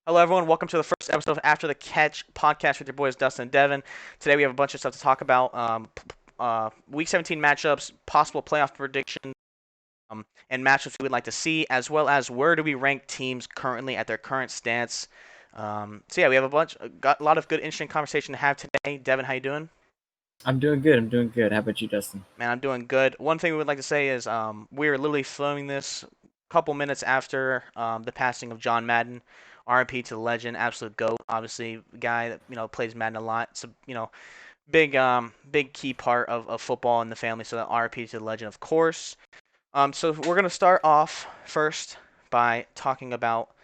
Hello, everyone. Welcome to the first episode of After the Catch podcast with your boys Dustin and Devin. Today we have a bunch of stuff to talk about. Week 17 matchups, possible playoff predictions, and matchups we would like to see, as well as where do we rank teams currently at their current stance. So we have got a lot of good, interesting conversation to have today. Devin, how you doing? I'm doing good. I'm doing good. How about you, Dustin? Man, I'm doing good. One thing we would like to say is we are literally filming this a couple minutes after the passing of John Madden. RIP to the legend, absolute GOAT, obviously, guy that plays Madden a lot. It's a big key part of football in the family. So RIP to the legend, of course. So we're gonna start off first by talking about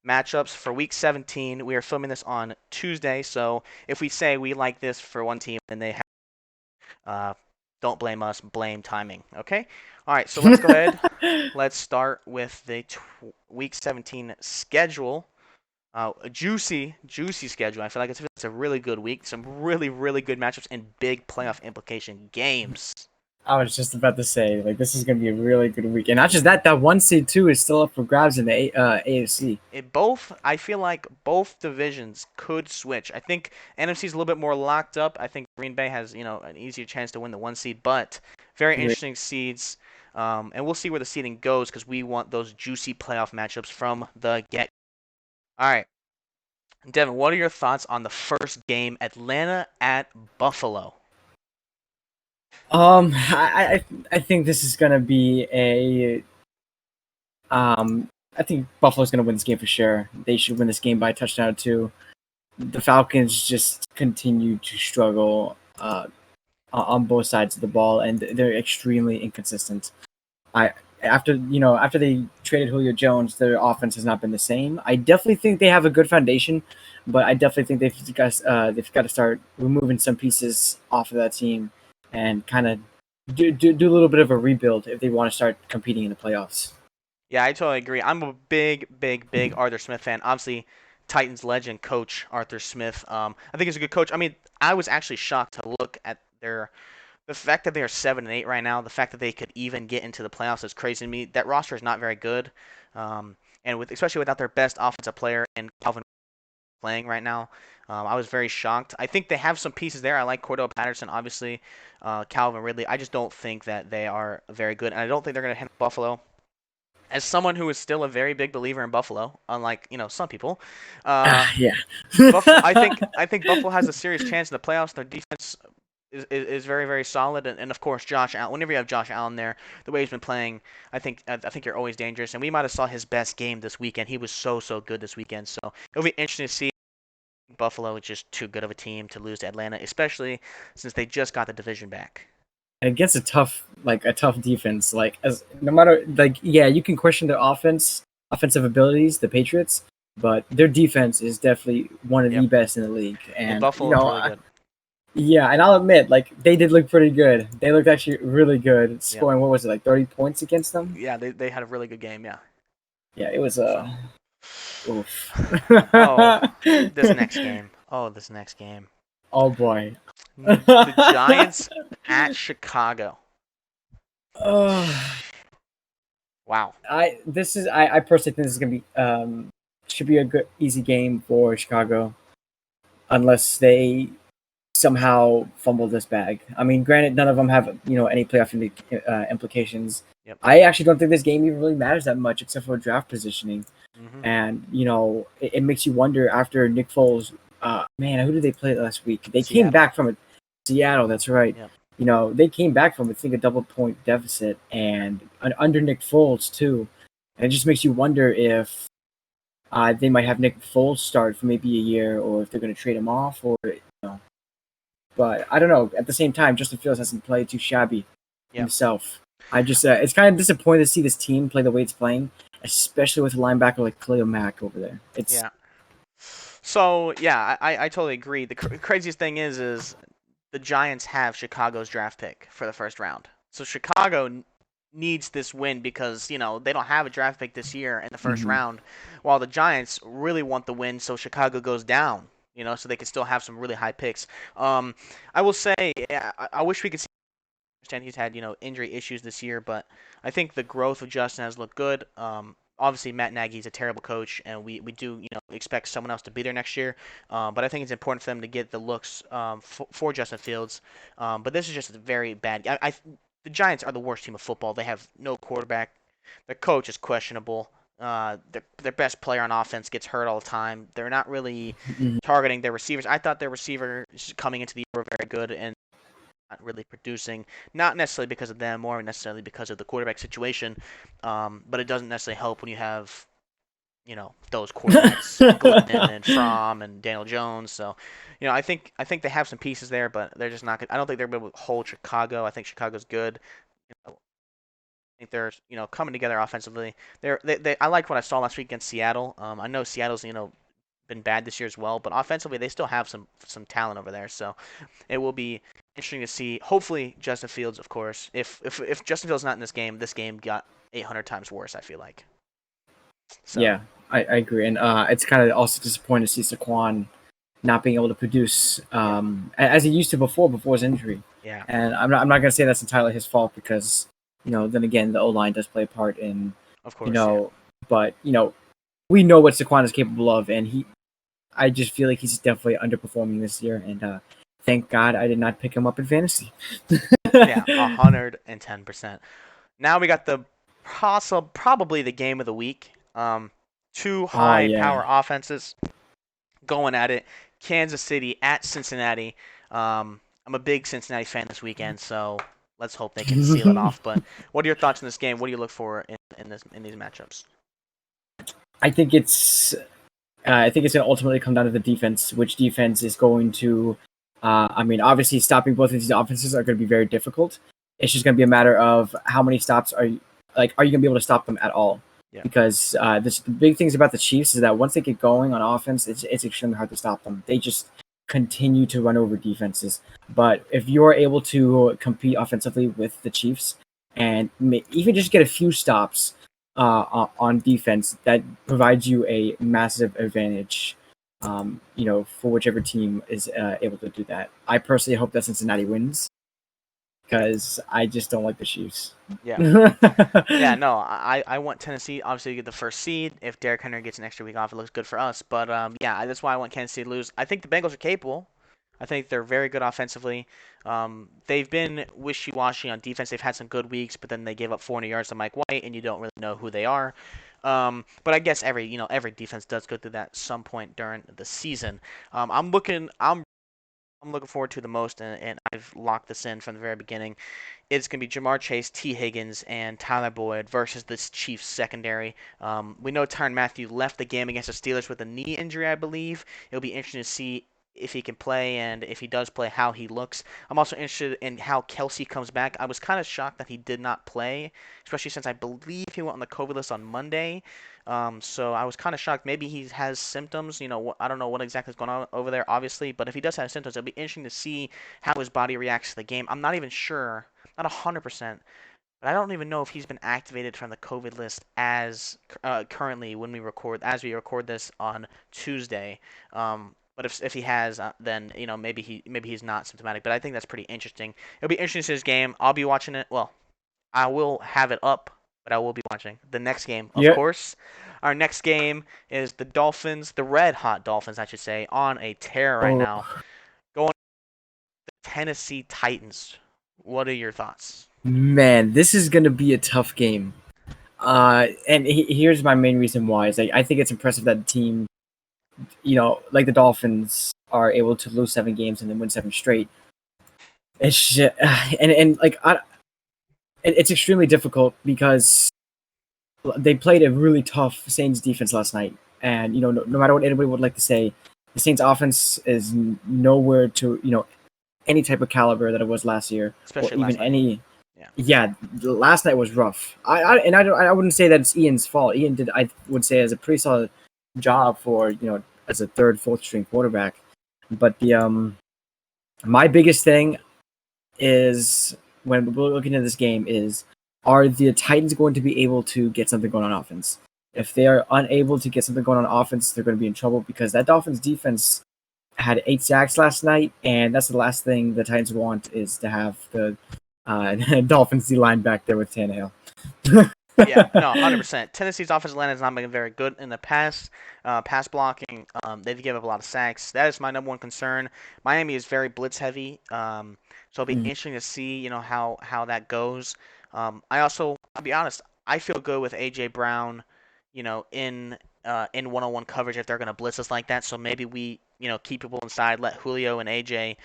matchups for Week 17. We are filming this on Tuesday, so if we say we like this for one team, then they have uh, don't blame us, blame timing. Okay? All right, so let's go ahead. Let's start with the Week 17 schedule. A juicy schedule. I feel like it's a really good week. Some really good matchups and big playoff implication games. I was just about to say, this is gonna be a really good week, and not just that. That one seed too is still up for grabs in the AFC. I feel like both divisions could switch. I think NFC is a little bit more locked up. I think Green Bay has an easier chance to win the one seed, but very interesting seeds. And we'll see where the seeding goes because we want those juicy playoff matchups from the get. All right. Devin, what are your thoughts on the first game, Atlanta at Buffalo? I think this is gonna be a I think Buffalo's gonna win this game for sure. They should win this game by a touchdown or two. The Falcons just continue to struggle on both sides of the ball, and they're extremely inconsistent. I after they traded Julio Jones, their offense has not been the same. I definitely think they have a good foundation, but I definitely think they've got to start removing some pieces off of that team and kind of do a little bit of a rebuild if they want to start competing in the playoffs. Yeah, I totally agree. I'm a big Arthur Smith fan. Obviously, Titans legend coach Arthur Smith. I think he's a good coach. I mean, I was actually shocked to look at the fact that they are 7-8 right now. The fact that they could even get into the playoffs is crazy to me. That roster is not very good, and especially without their best offensive player and Calvin playing right now. I was very shocked. I think they have some pieces there. I like Cordell Patterson, obviously, Calvin Ridley. I just don't think that they are very good, and I don't think they're going to handle Buffalo. As someone who is still a very big believer in Buffalo, unlike some people, uh, Yeah. Buffalo, I think Buffalo has a serious chance in the playoffs. Their defense is very solid, and of course Josh Allen. Whenever you have Josh Allen there, the way he's been playing, I think you're always dangerous. And we might have saw his best game this weekend. He was so good this weekend. So it'll be interesting to see. Buffalo is just too good of a team to lose to Atlanta, especially since they just got the division back. And against a tough defense, as no matter yeah, you can question their offensive abilities, the Patriots, but their defense is definitely one of the Yep. best in the league. And And Buffalo looked really good. yeah, and I'll admit, they did look pretty good. They looked actually really good, Yep. scoring what was it, 30 points against them? Yeah, they had a really good game. Yeah. Yeah, it was So. oof. Oh, this next game. Oh, this next game. Oh boy. The Giants at Chicago. Oh, Wow. I personally think this is gonna be should be a good easy game for Chicago unless they somehow fumble this bag. I mean, granted, none of them have any playoff implications. Yep. I actually don't think this game even really matters that much, except for draft positioning. Mhm. And it makes you wonder after Nick Foles. Man, who did they play last week? They came Seattle. back from Seattle. That's right. Yep. They came back from I think a double point deficit and under Nick Foles too. And it just makes you wonder if they might have Nick Foles start for maybe a year, or if they're going to trade him off, or but I don't know. At the same time, Justin Fields hasn't played too shabby Yep. himself. I just it's kind of disappointing to see this team play the way it's playing, especially with a linebacker like Khalil Mack over there. It's Yeah. So yeah, I totally agree. The craziest thing is the Giants have Chicago's draft pick for the first round. So Chicago needs this win because they don't have a draft pick this year in the first mhm. round, while the Giants really want the win so Chicago goes down. So they can still have some really high picks. I will say, yeah, I wish we could see. Understand he's had injury issues this year, but I think the growth of Justin has looked good. obviously Matt Nagy's a terrible coach, and we do expect someone else to be there next year. But I think it's important for them to get the looks for Justin Fields. But this is just a very bad. The Giants are the worst team of football. They have no quarterback. Their coach is questionable. Their best player on offense gets hurt all the time. They're not really Mhm. targeting their receivers. I thought their receivers coming into the year were very good and not really producing. Not necessarily because of them, or necessarily because of the quarterback situation. But it doesn't necessarily help when you have those quarterbacks, Glennon and Fromm and Daniel Jones. So, I think they have some pieces there, but they're just not good. I don't think they're able to hold Chicago. I think Chicago's good. I think they're coming together offensively. I like what I saw last week against Seattle. I know Seattle's been bad this year as well, but offensively they still have some talent over there. So it will be interesting to see. Hopefully Justin Fields, of course. If Justin Fields not in this game got 800 times worse. I feel like. So Yeah, I agree, and it's kind of also disappointing to see Saquon not being able to produce yeah, as he used to before his injury. yeah, And I'm not going to say that's entirely his fault because then again the O line does play a part in of you course, yeah. know, but we know what Saquon is capable of, and I just feel like he's definitely underperforming this year, and thank God I did not pick him up in fantasy. Yeah, 110%. Now we got probably the game of the week. Two Oh high yeah. power offenses going at it. Kansas City at Cincinnati. I'm a big Cincinnati fan this weekend, so let's hope they can seal it off. But what are your thoughts on this game? What do you look for in these matchups? I think it's I think it's going to ultimately come down to the defense. Which defense is going to? I mean, obviously, stopping both of these offenses are going to be very difficult. It's just going to be a matter of how many stops are you Are you going to be able to stop them at all? Yeah, Because the big things about the Chiefs is that once they get going on offense, it's extremely hard to stop them. They just continue to run over defenses. But if you're able to compete offensively with the Chiefs and even just get a few stops on defense, that provides you a massive advantage. For whichever team is able to do that. I personally hope that Cincinnati wins yeah, because I just don't like the Chiefs. yeah. Yeah, no, I want Tennessee obviously to get the first seed. If Derrick Henry gets an extra week off, it looks good for us. But yeah, that's why I want Kansas City to lose. I think the Bengals are capable. I think they're very good offensively. They've been wishy-washy on defense. They've had some good weeks, but then they gave up 400 yards to Mike White, and you don't really know who they are. But I guess every defense does go through that some point during the season. I'm looking forward to the most, and I've locked this in from the very beginning. It's going to be Jamar Chase, T. Higgins, and Tyler Boyd versus this Chiefs secondary. We know Tyrann Mathieu left the game against the Steelers with a knee injury, I believe. It'll be interesting to see if he can play, and if he does play, how he looks. I'm also interested in how Kelsey comes back. I was kind of shocked that he did not play, especially since I believe he went on the COVID list on Monday. So I was kind of shocked. Maybe he has symptoms. I don't know what exactly is going on over there, obviously. But if he does have symptoms, it'll be interesting to see how his body reacts to the game. I'm not even sure, not 100%, but I don't even know if he's been activated from the COVID list as currently as we record this on Tuesday. But if he has, then maybe he's not symptomatic. But I think that's pretty interesting. It'll be interesting to see his game. I'll be watching it. Well, I will have it up, but I will be watching the next game, of Yeah. course. Our next game is the Dolphins, the red hot Dolphins, I should say, on a tear right Oh now, going to the Tennessee Titans. What are your thoughts? man, this is gonna be a tough game. And here's my main reason why is I think it's impressive that the team, like the Dolphins, are able to lose 7 games and then win 7 straight. It's just, and like it's extremely difficult because they played a really tough Saints defense last night, and no matter what anybody would like to say, the Saints offense is nowhere to any type of caliber that it was last year, or Especially even last night. any. Yeah. Yeah, the last night was rough. I wouldn't say that it's Ian's fault. Ian did, I would say, as a pretty solid job for as a third, fourth string quarterback. But the my biggest thing is when we're looking at this game is, are the Titans going to be able to get something going on offense? If they are unable to get something going on offense, they're going to be in trouble because that Dolphins defense had 8 sacks last night, and that's the last thing the Titans want is to have the Dolphins D line back there with Tannehill. Yeah, no, 100%. Tennessee's offensive line has not been very good in the past. Pass blocking, they've given up a lot of sacks. That is my number one concern. Miami is very blitz heavy, so it'll be Mm. interesting to see, how that goes. I'll be honest, I feel good with AJ Brown, in one-on-one coverage if they're going to blitz us like that. So maybe we, keep people inside, let Julio and AJ,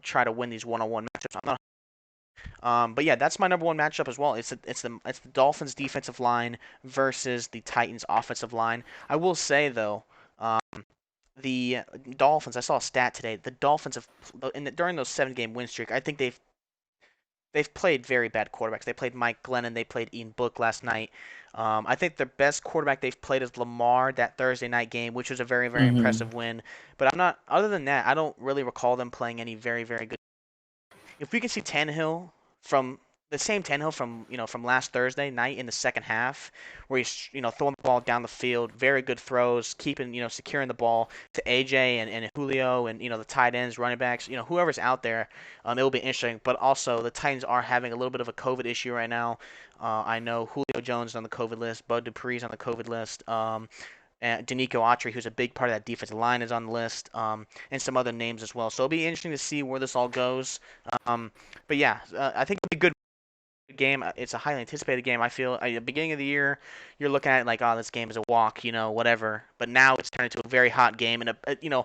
try to win these one-on-one matchups. I'm not but yeah, that's my number one matchup as well. It's the Dolphins defensive line versus the Titans offensive line. I will say though, um, the Dolphins. I saw a stat today. The Dolphins have during those 7 game win streak. I think they've played very bad quarterbacks. They played Mike Glennon. They played Ian Book last night. I think their best quarterback they've played is Lamar that Thursday night game, which was a very very Hmm. impressive win. But I'm not. Other than that, I don't really recall them playing any very very good. If we can see Tannehill from the same Tannehill from last Thursday night in the second half, where he's throwing the ball down the field, very good throws, keeping securing the ball to AJ and Julio and the tight ends, running backs, whoever's out there, it will be interesting. But also the Titans are having a little bit of a COVID issue right now. I know Julio Jones is on the COVID list, Bud Dupree's on the COVID list. And Danico Autry, who's a big part of that defensive line, is on the list, and some other names as well. So it'll be interesting to see where this all goes. Um, but yeah, I think it'll be a good game. It's a highly anticipated game. I feel at the beginning of the year, you're looking at it like, oh, this game is a walk, whatever. But now it's turned into a very hot game. And the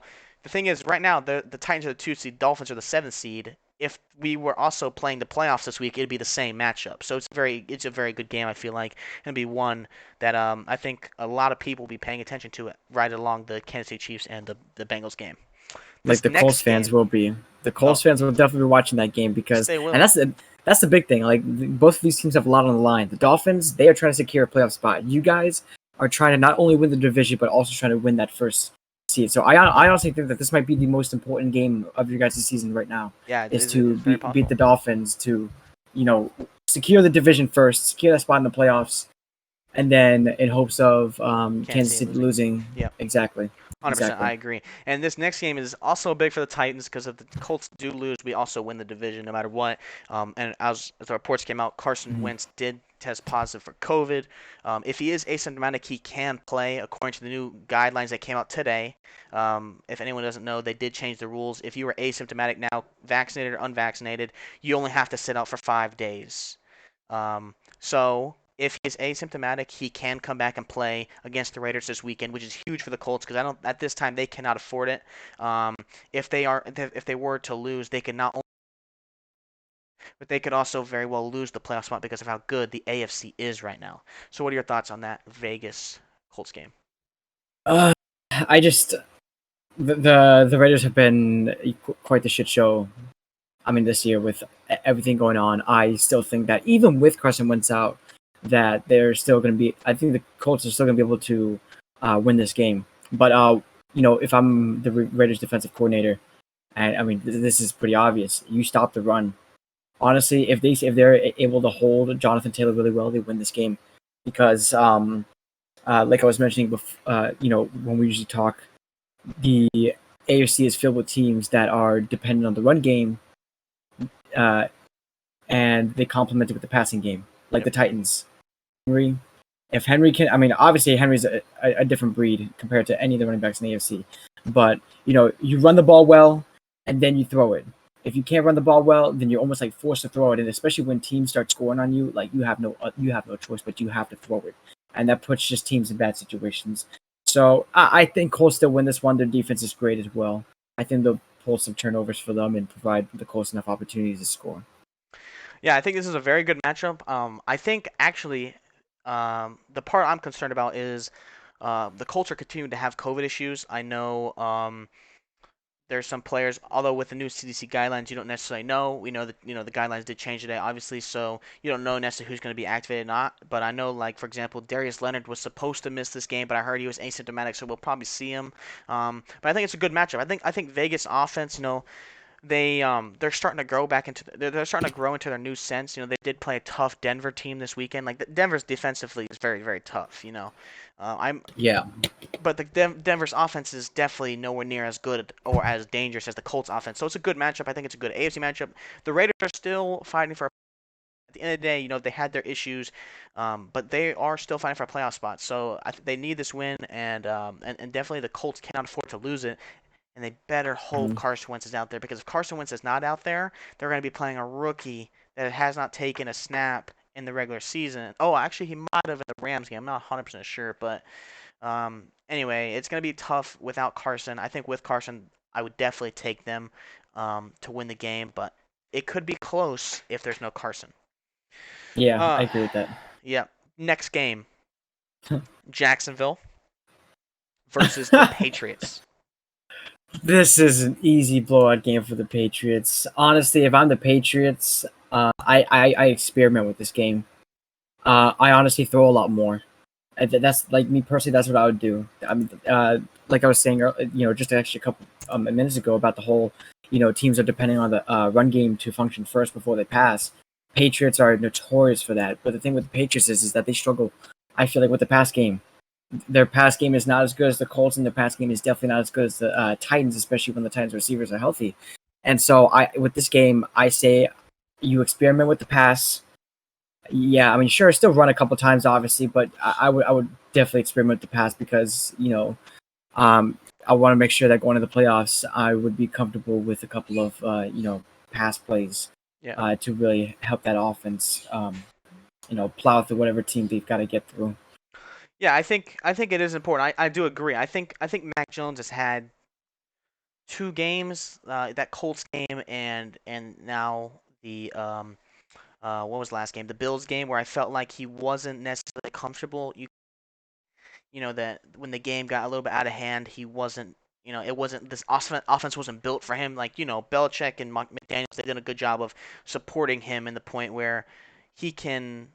thing is, right now the Titans are the 2 seed, Dolphins are the 7th seed. If we were also playing the playoffs this week, it'd be the same matchup. So it's a very good game. I feel like, and it'd be one that I think a lot of people will be paying attention to it right along the Kansas City Chiefs and the Bengals game. Like This the Colts next fans game, will be. The oh, Colts fans will definitely be watching that game because, they and will. that's the big thing. Like both of these teams have a lot on the line. The Dolphins, they are trying to secure a playoff spot. You guys are trying to not only win the division but also trying to win that first seed. So I honestly think that this might be the most important game of your guys' season right now. Yeah, Is to it's very beat possible. the Dolphins to, you know, secure the division first, secure that spot in the playoffs, and then in hopes of Kansas Kansas City City losing. losing. Yeah. Exactly, 100%, exactly. I agree. And this next game is also big for the Titans because if the Colts do lose, we also win the division no matter what. And as the reports came out, Carson Mhm. Wentz did test positive for COVID. If he is asymptomatic, he can play according to the new guidelines that came out today. If anyone doesn't know, they did change the rules. If you were asymptomatic now, vaccinated or unvaccinated, you only have to sit out for 5 days. So if he's asymptomatic, he can come back and play against the Raiders this weekend, which is huge for the Colts because I don't at this time they cannot afford it. Um, if they were to lose, they could not only, but they could also very well lose the playoff spot because of how good the AFC is right now. So what are your thoughts on that Vegas Colts game? Uh, I just the Raiders have been quite the shit show. I mean, this year with everything going on, I still think that even with Carson Wentz out, that they're still going to be. I think the Colts are still going to be able to win this game. But if I'm the Raiders defensive coordinator, and I mean this is pretty obvious, you stop the run. Honestly, if they're able to hold Jonathan Taylor really well, they win this game because like I was mentioning before, when we usually talk, the AFC is filled with teams that are dependent on the run game, uh, and they complement it with the passing game, like Yep. the Titans. Henry, if Henry can, I mean, obviously Henry's a different breed compared to any of the running backs in the AFC, but you run the ball well, and then you throw it. If you can't run the ball well, then you're almost like forced to throw it, and especially when teams start scoring on you, like you have no choice, but you have to throw it, and that puts just teams in bad situations. So I think Colts still win this one. Their defense is great as well. I think they'll pull some turnovers for them and provide the Colts enough opportunities to score. Yeah, I think this is a very good matchup. I think actually, the part I'm concerned about is the Colts are continuing to have COVID issues. I know there's some players, although with the new CDC guidelines, you don't necessarily know. We know that the guidelines did change today, obviously, so you don't know necessarily who's going to be activated or not. But I know, like for example, Darius Leonard was supposed to miss this game, but I heard he was asymptomatic, so we'll probably see him. But I think it's a good matchup. I think Vegas offense, they're starting to grow back into they're starting to grow into their new sense. They did play a tough Denver team this weekend. Like Denver's defensively is very very tough. I'm Yeah. but the Denver's offense is definitely nowhere near as good or as dangerous as the Colts offense. So it's a good matchup. I think it's a good AFC matchup. The Raiders are still fighting for the end of the day, they had their issues, but they are still fighting for a playoff spot. So I think they need this win, and definitely the Colts cannot afford to lose it. And they better hope Mhm. Carson Wentz is out there, because if Carson Wentz is not out there, they're going to be playing a rookie that has not taken a snap in the regular season. Oh, actually, he might have in the Rams game. I'm not 100% sure, but anyway, it's going to be tough without Carson. I think with Carson, I would definitely take them to win the game, but it could be close if there's no Carson. Yeah, I Uh, agree with that. yeah. Next game, Jacksonville versus the Patriots. This is an easy blowout game for the Patriots. Honestly, if I'm the Patriots, I experiment with this game. I honestly throw a lot more. That's like me personally. That's what I would do. I mean, like I was saying, just actually a couple minutes ago about the whole, teams are depending on the run game to function first before they pass. Patriots are notorious for that. But the thing with the Patriots is that they struggle. I feel like with the pass game, their pass game is not as good as the Colts, and their pass game is definitely not as good as the Titans, especially when the Titans receivers are healthy. And so, with this game, I say you experiment with the pass. Yeah, I mean, sure, still run a couple times, obviously, but I would definitely experiment with the pass because I want to make sure that going to the playoffs, I would be comfortable with a couple of pass plays Yeah. to really help that offense plow through whatever team they've got to get through. Yeah, I think it is important. I do agree. I think Mac Jones has had two games, that Colts game and now the what was the last game? The Bills game, where I felt like he wasn't necessarily comfortable. That when the game got a little bit out of hand, he wasn't. It wasn't this offense wasn't built for him. Like Belichick and McDaniels, they did a good job of supporting him in the point where he can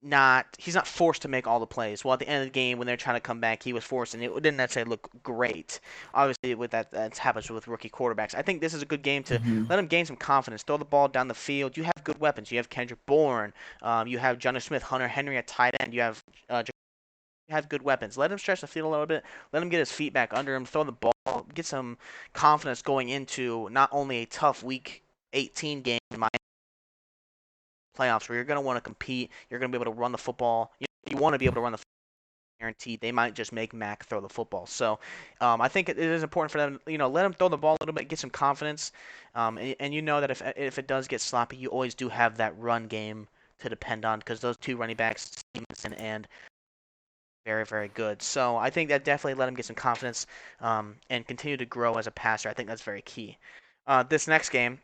not he's not forced to make all the plays. Well, at the end of the game, when they're trying to come back, he was forced, and it didn't necessarily look great. Obviously, with that happens with rookie quarterbacks. I think this is a good game to Hmm. let him gain some confidence. Throw the ball down the field. You have good weapons. You have Kendrick Bourne. You have Jonnu Smith, Hunter Henry at tight end. You have good weapons. Let him stretch the field a little bit. Let him get his feet back under him. Throw the ball. Get some confidence going into not only a tough Week 18 game in my playoffs where you're going to want to compete. You're going to be able to run the football. You want to be able to run the football. Guaranteed. They might just make Mac throw the football. So I think it is important for them. Let him throw the ball a little bit, get some confidence. And you know that if it does get sloppy, you always do have that run game to depend on, because those two running backs, Stevenson and very, very good. So I think that definitely let him get some confidence, and continue to grow as a passer. I think that's very key. This next game,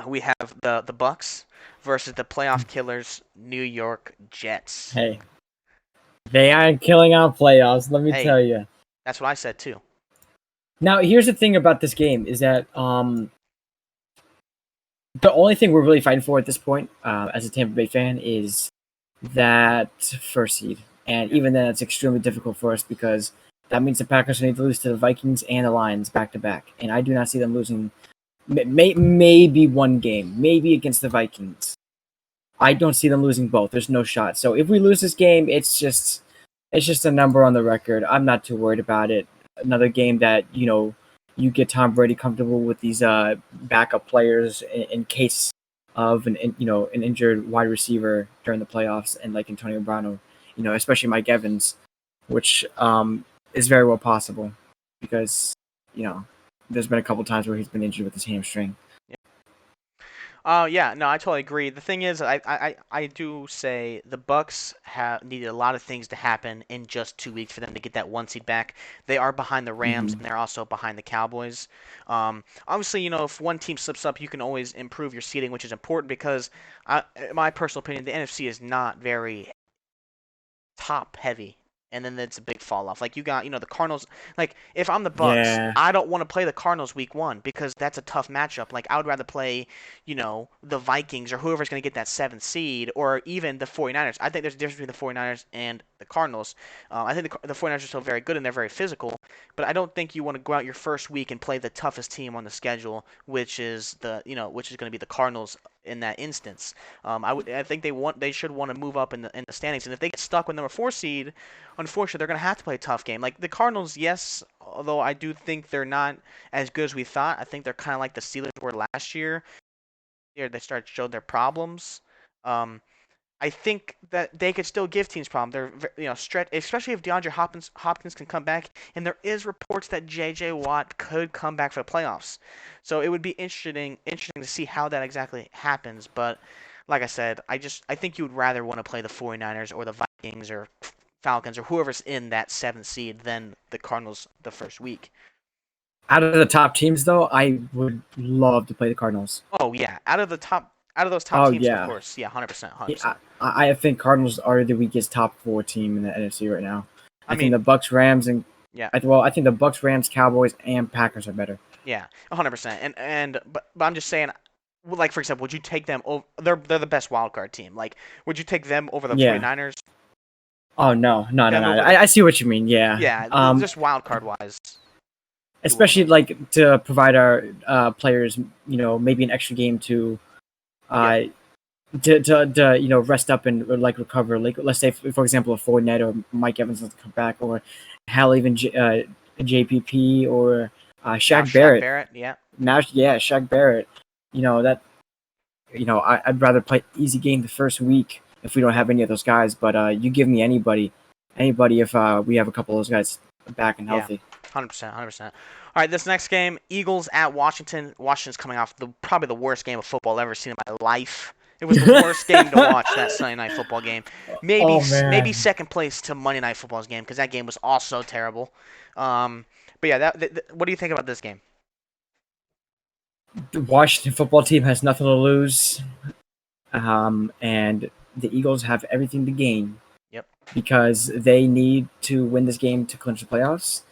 we have the Bucks versus the playoff killers, New York Jets. Hey, they aren't killing out playoffs. Let me Hey, tell you. that's what I said too. Now, here's the thing about this game is that the only thing we're really fighting for at this point, as a Tampa Bay fan, is that first seed. And Yeah. even then, it's extremely difficult for us because that means the Packers need to lose to the Vikings and the Lions back to back. And I do not see them losing maybe one game, maybe against the Vikings. I don't see them losing both. There's no shot. So if we lose this game, it's just a number on the record. I'm not too worried about it. Another game that you get Tom Brady comfortable with these backup players in case of an injured wide receiver during the playoffs, and like Antonio Brown, especially Mike Evans, which is very well possible because you know there's been a couple times where he's been injured with his hamstring. Oh yeah, no, I totally agree. The thing is, I do say the Bucks have needed a lot of things to happen in just 2 weeks for them to get that one seed back. They are behind the Rams, Hmm. and they're also behind the Cowboys. Obviously, if one team slips up, you can always improve your seeding, which is important because, in my personal opinion, the NFC is not very top heavy, and then it's a big fall off. Like you got, the Cardinals. Like if I'm the Bucks, Yeah. I don't want to play the Cardinals week 1 because that's a tough matchup. Like I would rather play, the Vikings or whoever's going to get that 7th seed, or even the 49ers. I think there's a difference between the 49ers and the Cardinals. I think the 49ers are still very good and they're very physical, but I don't think you want to go out your first week and play the toughest team on the schedule, which is going to be the Cardinals in that instance. I think they should want to move up in the standings, and if they get stuck with number 4 seed, unfortunately they're going to have to play a tough game. Like the Cardinals, yes, although I do think they're not as good as we thought. I think they're kind of like the Steelers were last year. They started to show their problems. Um, I think that they could still give teams problem. Stretch, especially if DeAndre Hopkins can come back, and there is reports that J.J. Watt could come back for the playoffs. So it would be interesting to see how that exactly happens. But like I said, I think you would rather want to play the 49ers or the Vikings or Falcons or whoever's in that seventh seed than the Cardinals the first week. Out of the top teams, though, I would love to play the Cardinals. Oh yeah, out of those top Oh teams, of yeah, course, yeah, 100%, yeah, 100%. I think Cardinals are the weakest top four team in the NFC right now. I I think mean, the Bucks, Rams, and yeah. I think the Bucks, Rams, Cowboys, and Packers are better. Yeah, 100%. But I'm just saying, like for example, would you take them over? They're the best wild card team. Like, would you take them over the Yeah. 49ers? Oh no, no, no, Them no. over? I see what you mean. Yeah. Yeah, just wild card wise, you wouldn't Especially want. like to provide our players, maybe an extra game to Yep. uh, rest up and like recover. Like let's say for example, a Fournette or Mike Evans doesn't come back, or hell even JPP or Now Shaq Shaq Barrett. Barrett. Yeah. Now, yeah, Shaq Barrett. That I'd rather play easy game the first week if we don't have any of those guys. But you give me anybody if we have a couple of those guys back and Yeah. healthy. 100%. 100%. All right, this next game, Eagles at Washington. Washington's coming off probably the worst game of football I've ever seen in my life. It was the worst game to watch, that Sunday Night Football game. Oh Maybe man, second place to Monday Night Football's game because that game was also terrible. But yeah, what do you think about this game? the Washington football team has nothing to lose, and the Eagles have everything to gain Yep. because they need to win this game to clinch the playoffs.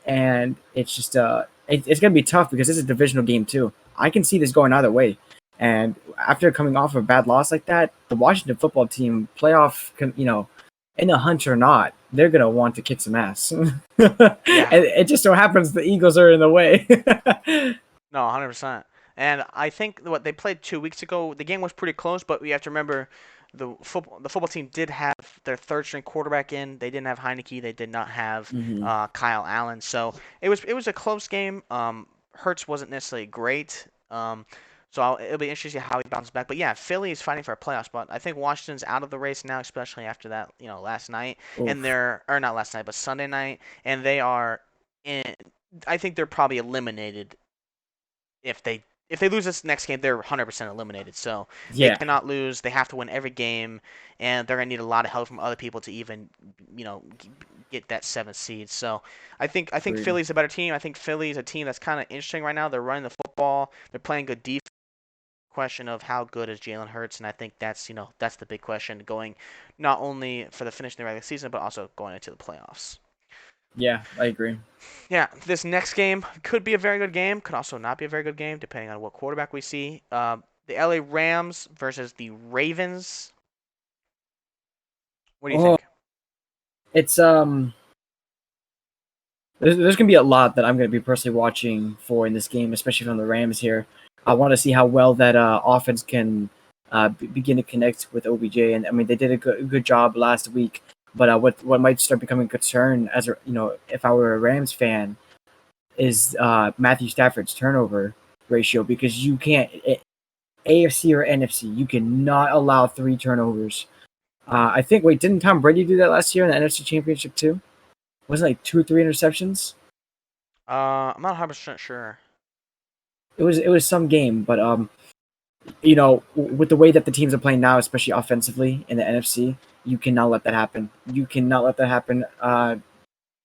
And it's just it's gonna be tough because it's a divisional game too. I can see this going either way. And after coming off a bad loss like that, the Washington football team playoff, in a hunch or not, they're gonna want to kick some ass. And Yeah. it just so happens the Eagles are in the way. No, 100%. And I think what they played 2 weeks ago, the game was pretty close, but we have to remember the football team did have their third string quarterback in. They didn't have Heineke. They did not have Hmm. Kyle Allen. So it was a close game. Hurts wasn't necessarily great. So it'll be interesting to see how he bounces back. But yeah, Philly is fighting for a playoff spot. I think Washington's out of the race now, especially after that, last night. And Oof. they're or not last night, but Sunday night, and they are in. I think they're probably eliminated if they lose this next game, they're 100% eliminated. So they Yeah. cannot lose. They have to win every game, and they're gonna need a lot of help from other people to even, get that seventh seed. So I think Agreed. Philly's a better team. I think Philly's a team that's kind of interesting right now. They're running the football. They're playing good defense. Question of how good is Jalen Hurts, and I think that's the big question going, not only for the finish in the regular season, but also going into the playoffs. Yeah, I agree. Yeah, this next game could be a very good game. Could also not be a very good game, depending on what quarterback we see. The LA Rams versus the Ravens. What do you Oh, think? it's there's gonna be a lot that I'm gonna be personally watching for in this game, especially from the Rams here. I want to see how well that offense can begin to connect with OBJ, and I mean they did a good job last week. But what might start becoming a concern as if I were a Rams fan is Matthew Stafford's turnover ratio because you can't AFC or NFC you cannot allow 3 turnovers. I think wait didn't Tom Brady do that last year in the NFC Championship too? Wasn't it like 2 or 3 interceptions? I'm not 100% sure. It was some game, but with the way that the teams are playing now, especially offensively in the NFC, you cannot let that happen. You cannot let that happen.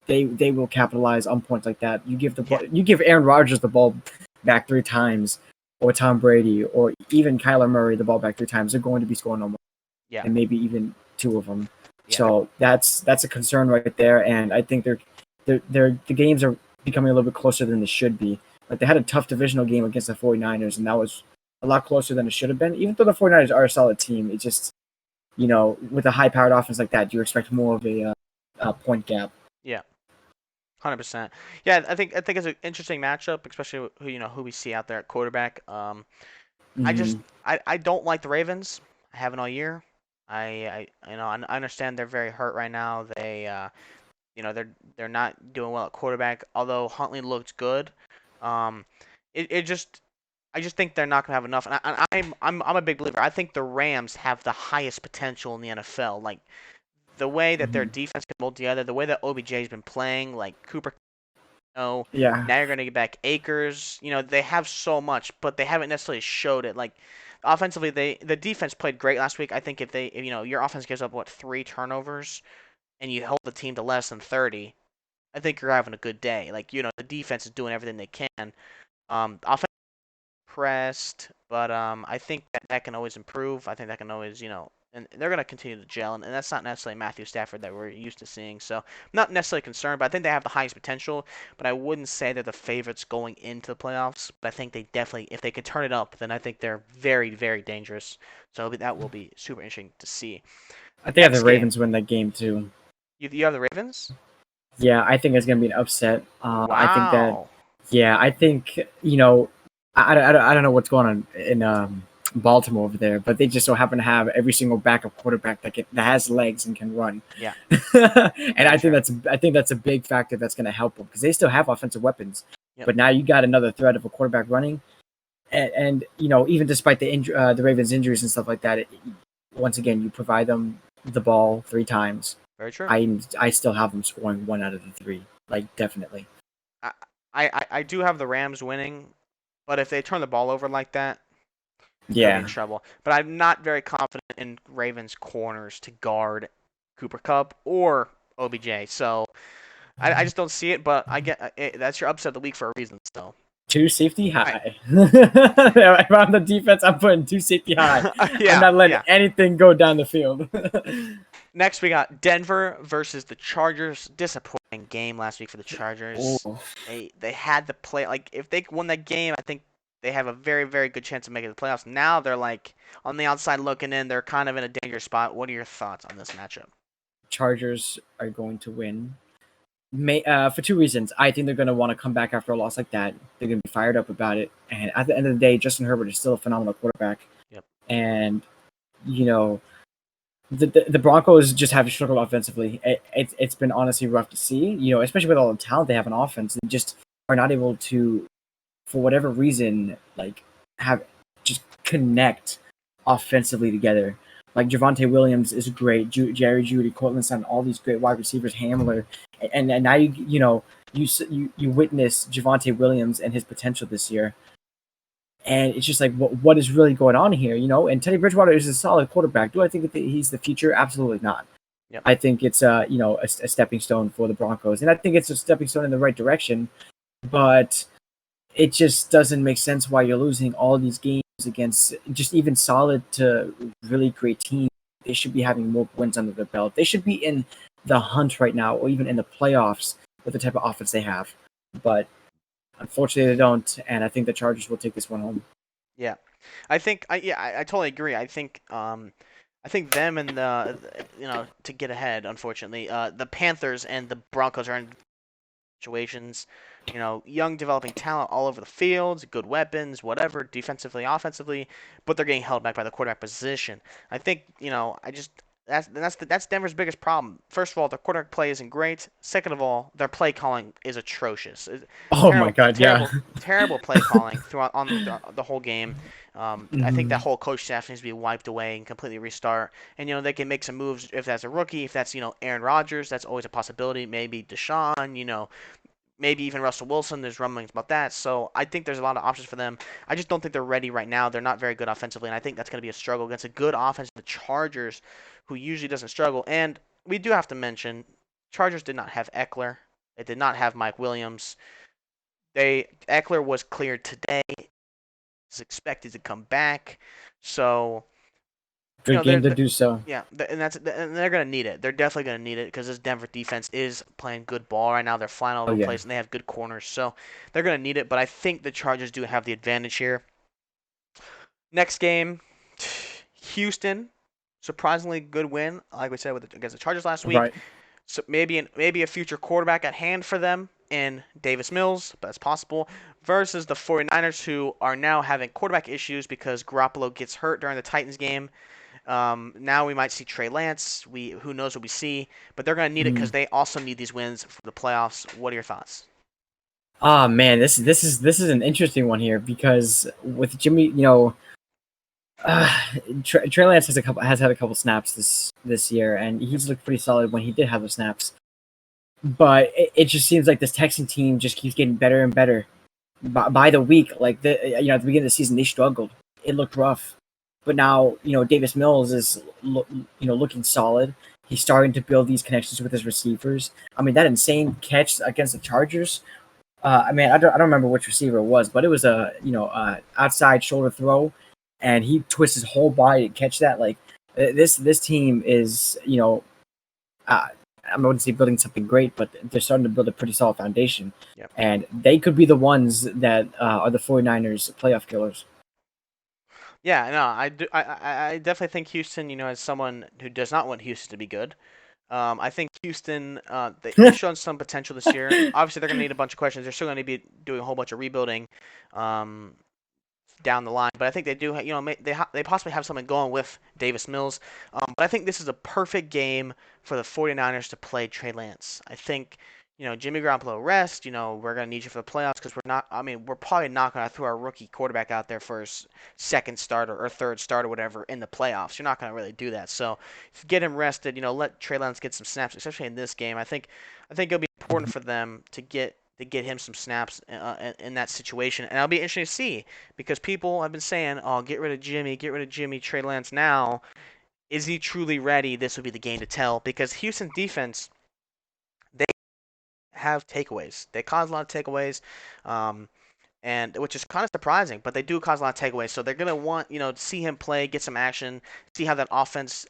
They will capitalize on points like that. Yeah, You give Aaron Rodgers the ball back 3 times, or Tom Brady, or even Kyler Murray the ball back 3 times, they're going to be scoring on one, yeah, and maybe even 2 of them. yeah, So that's a concern right there, and I think the games are becoming a little bit closer than they should be. Like they had a tough divisional game against the 49ers, and that was a lot closer than it should have been. Even though the 49ers are a solid team, it just with a high-powered offense like that, you expect more of a point gap. yeah. 100%. Yeah, I think it's an interesting matchup, especially who we see out there at quarterback. I just Hmm. I don't like the Ravens. I haven't all year. I understand they're very hurt right now. They're not doing well at quarterback. Although Huntley looked good, um, it just I just think they're not gonna have enough. And I'm a big believer. I think the Rams have the highest potential in the NFL. Like the way that their Mhm. defense can mold together, the way that OBJ's been playing, like Cooper. Yeah. Now you're gonna get back Akers. They have so much, but they haven't necessarily showed it. Like offensively, the defense played great last week. I think if your offense gives up 3 turnovers and you hold the team to less than 30, I think you're having a good day. Like the defense is doing everything they can. Offense pressed, but I think that can always improve. I think that can always, and they're going to continue to gel, and that's not necessarily Matthew Stafford that we're used to seeing. So I'm not necessarily concerned, but I think they have the highest potential. But I wouldn't say they're the favorites going into the playoffs. But I think they definitely, if they can turn it up, then I think they're very, very dangerous. So that will be super interesting to see. I think the Next game, Ravens win that game too. you have the Ravens. Yeah, I think it's gonna be an upset. I think that. Wow. Yeah, I think I don't know what's going on in Baltimore over there, but they just so happen to have every single backup quarterback that has legs and can run. Yeah. And Very true. I think that's a big factor that's going to help them because they still have offensive weapons, Yep. but now you got another threat of a quarterback running, and even despite the Ravens injuries and stuff like that, once again you provide them the ball 3 times. Very true. I still have them scoring 1 out of the 3, like definitely. I, I do have the Rams winning, but if they turn the ball over like that, they're gonna be in Yeah, trouble. But I'm not very confident in Ravens corners to guard Cooper Kupp or OBJ. So I just don't see it. But I get that's your upset of the week for a reason. So 2 safety all right. high. If I'm the defense, I'm putting 2 safety high. I'm Yeah, not letting yeah. anything go down the field. Next we got Denver versus the Chargers. Disappointing game last week for the Chargers. Oh, They had to play like if they won that game, I think they have a very very good chance of making the playoffs. Now they're like on the outside looking in. They're kind of in a dangerous spot. What are your thoughts on this matchup? Chargers are going to win. For 2 reasons. I think they're going to want to come back after a loss like that. They're going to be fired up about it. And at the end of the day, Justin Herbert is still a phenomenal quarterback. Yep. And, you know, the Broncos just have struggled offensively. It's been honestly rough to see, especially with all the talent they have on offense. They just are not able to, for whatever reason, like have just connect offensively together. Like Javonte Williams is great, Jerry Jeudy, Cortland Sutton, all these great wide receivers, Hamler, and now you witness Javonte Williams and his potential this year, and it's just like what is really going on here, And Teddy Bridgewater is a solid quarterback. Do I think that he's the future? Absolutely not. Yep. I think it's a stepping stone for the Broncos, and I think it's a stepping stone in the right direction, but it just doesn't make sense why you're losing all these games against just even solid to really great teams. They should be having more wins under their belt. They should be in the hunt right now, or even in the playoffs with the type of offense they have. But unfortunately, they don't, and I think the Chargers will take this one home. Yeah, I think I totally agree. I think them and to get ahead. Unfortunately, the Panthers and the Broncos are in situations. Young developing talent all over the field, good weapons, whatever, defensively, offensively, but they're getting held back by the quarterback position. I think, I just that's Denver's biggest problem. First of all, their quarterback play isn't great. Second of all, their play calling is atrocious. Oh my Terrible, God, yeah. terrible, terrible play calling throughout on the whole game. I think that Mhm. whole coach staff needs to be wiped away and completely restart. And they can make some moves if that's a rookie, if that's Aaron Rodgers, that's always a possibility. Maybe Deshaun, maybe even Russell Wilson. There's rumblings about that. So I think there's a lot of options for them. I just don't think they're ready right now. They're not very good offensively, and I think that's going to be a struggle against a good offense, the Chargers, who usually doesn't struggle. And we do have to mention, Chargers did not have Eckler. They did not have Mike Williams. Eckler was cleared today. Is expected to come back. So Good they're game to do so. yeah, and they're gonna need it. They're definitely gonna need it because this Denver defense is playing good ball right now. They're flying all Oh over the yeah. place and they have good corners, so they're gonna need it. But I think the Chargers do have the advantage here. Next game, Houston, surprisingly good win, like we said against the Chargers last week. Right. So maybe a future quarterback at hand for them in Davis Mills, but that's possible. Versus the 49ers, who are now having quarterback issues because Garoppolo gets hurt during the Titans game. Now we might see Trey Lance. Who knows what we see, but they're going to need it because Mm. they also need these wins for the playoffs. What are your thoughts? Oh man, this is an interesting one here because with Jimmy, uh, Trey Lance has had a couple snaps this year, and he's looked pretty solid when he did have the snaps. But it just seems like this Texan team just keeps getting better and better by the week. Like at the beginning of the season, they struggled. It looked rough, but now Davis Mills is looking solid. He's starting to build these connections with his receivers. I mean, that insane catch against the Chargers. I don't remember which receiver it was, but it was a outside shoulder throw, and he twists his whole body to catch that. Like this team is I wouldn't say building something great, but they're starting to build a pretty solid foundation. Yep. And they could be the ones that are the 49ers playoff killers. Yeah, no, I do. I definitely think Houston, as someone who does not want Houston to be good, I think Houston, they've shown some potential this year. Obviously, they're going to need a bunch of questions. They're still going to be doing a whole bunch of rebuilding down the line. But I think they do, they possibly have something going with Davis Mills. But I think this is a perfect game for the 49ers to play Trey Lance. I think, Jimmy Garoppolo rest. We're going to need you for the playoffs because we're probably not going to throw our rookie quarterback out there for his second starter or third start or whatever in the playoffs. You're not going to really do that. So get him rested. Let Trey Lance get some snaps, especially in this game. I think it'll be important for them to get him some snaps in that situation, and it'll be interesting to see because people have been saying, "Oh, get rid of Jimmy, Trey Lance now." Is he truly ready? This would be the game to tell because Houston's defense, they have takeaways. They cause a lot of takeaways. And which is kind of surprising, but they do cause a lot of takeaways. So they're gonna want to see him play, get some action, see how that offense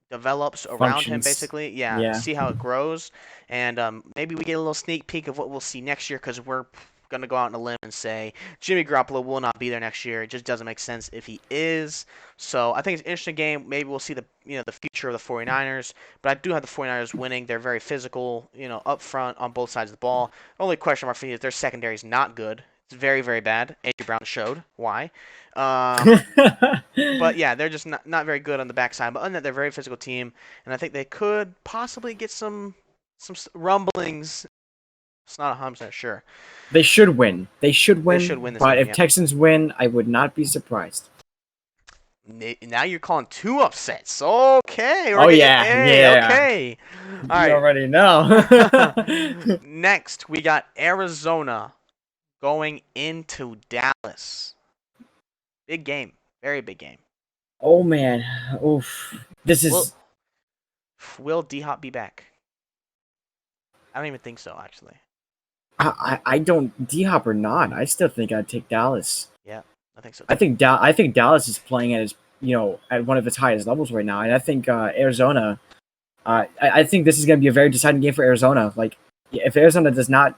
develops around him, Functions. basically. Yeah, see how it grows, and maybe we get a little sneak peek of what we'll see next year because we're gonna go out on a limb and say Jimmy Garoppolo will not be there next year. It just doesn't make sense if he is. So I think it's an interesting game. Maybe we'll see the the future of the 49ers, but I do have the 49ers winning. They're very physical, up front on both sides of the ball. The only question mark for me is their secondary is not good. It's very, very bad. A.J. Brown showed why. But yeah, they're just not very good on the backside. But other than that, they're a very physical team, and I think they could possibly get some rumblings. It's not 100% sure. They should win. They should win this but game, if yeah. Texans win, I would not be surprised. Now you're calling two upsets. Okay. Yeah. Okay. You All right. already know. Next, we got Arizona going into Dallas. Big game. Very big game. Oh man. Oof. This is. Will D-Hop be back? I don't even think so, actually. I don't D-Hop or not. I still think I'd take Dallas. Yeah, I think so. I think Dallas is playing at at one of its highest levels right now, and I think Arizona. I think this is going to be a very deciding game for Arizona. Like, if Arizona does not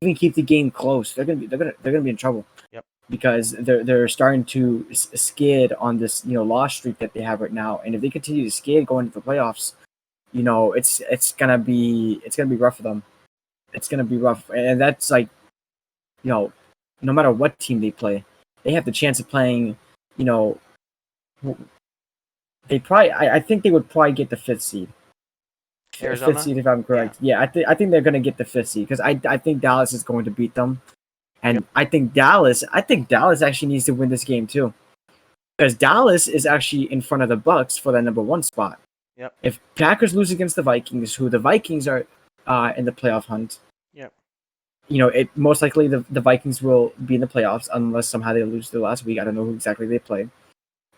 even keep the game close, they're gonna be in trouble. Yep. Because they're starting to skid on this loss streak that they have right now, and if they continue to skid going into the playoffs, it's gonna be rough for them. It's gonna be rough, and that's like, no matter what team they play, they have the chance of playing. They probably, I think they would probably get the fifth seed. Arizona? Fifth seed, if I'm correct. Yeah, I think they're gonna get the fifth seed because I think Dallas is going to beat them. And I think Dallas actually needs to win this game too, because Dallas is actually in front of the Bucks for that number one spot. Yep. If Packers lose against the Vikings, who the Vikings are in the playoff hunt, yep. It most likely the Vikings will be in the playoffs unless somehow they lose the last week. I don't know who exactly they play.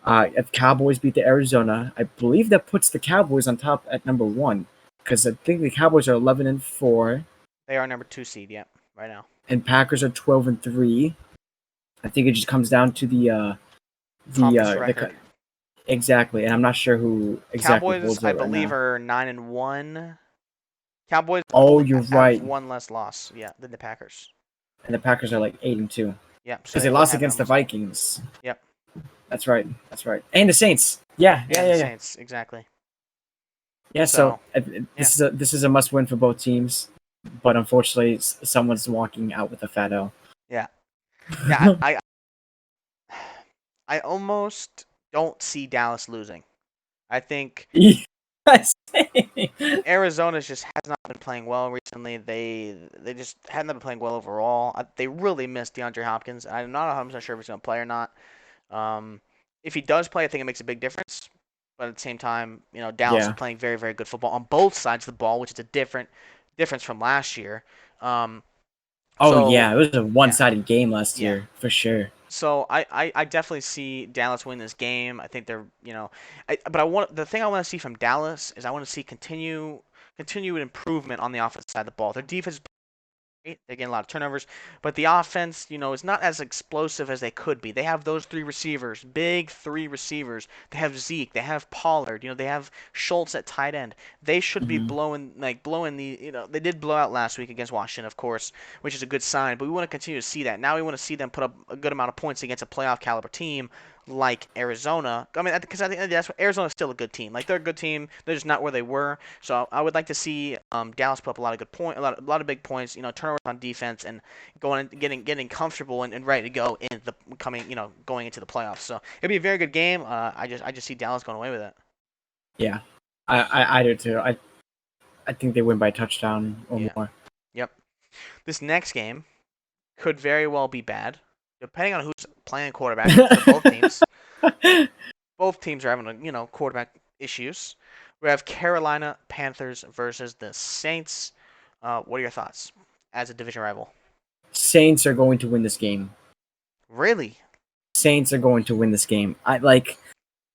If Cowboys beat the Arizona, I believe that puts the Cowboys on top at number one, because I think the Cowboys are 11-4. They are number 2 seed, yeah, right now. And Packers are 12-3. I think it just comes down to the record. Exactly, and I'm not sure who exactly. Cowboys, I believe, are 9-1. Cowboys. Oh, you're right. Have one less loss, yeah, than the Packers. And the Packers are like 8-2. Yeah, because they lost against the Vikings. Yep. That's right. And the Saints. Yeah. Saints, exactly. Yeah. So this is a must win for both teams. But unfortunately, someone's walking out with a fat L. Yeah, I almost don't see Dallas losing. I think. Yes. Arizona just has not been playing well recently. They just haven't been playing well overall. They really missed DeAndre Hopkins. I'm not 100% sure if he's going to play or not. Um, if he does play, I think it makes a big difference. But at the same time, Dallas is Yeah. playing very, very good football on both sides of the ball, which is a difference from last year. Um, Oh so yeah, it was a yeah, one-sided game last yeah. year for sure. So I definitely see Dallas win this game. I think they're but I want the thing I want to see from Dallas is I want to see continued improvement on the offensive side of the ball. Their defense, they're getting a lot of turnovers, but the offense, is not as explosive as they could be. They have those three receivers, big three receivers. They have Zeke, they have Pollard, they have Schultz at tight end. They should be Hmm. blowing the, they did blow out last week against Washington, of course, which is a good sign, but we want to continue to see that. Now we want to see them put up a good amount of points against a playoff caliber team like Arizona. I mean, because I think that's Arizona's still a good team. Like they're a good team. They're just not where they were. So I would like to see Dallas put up a lot of good point, a lot of big points. Turnovers on defense and getting comfortable and ready to go in the going into the playoffs. So it'd be a very good game. I just see Dallas going away with it. Yeah, I do too. I think they win by a touchdown or Yeah. more. Yep. This next game could very well be bad, depending on who's playing quarterback for both teams. Both teams are having quarterback issues. We have Carolina Panthers versus the Saints. What are your thoughts as a division rival? Saints are going to win this game. Really? Saints are going to win this game. I like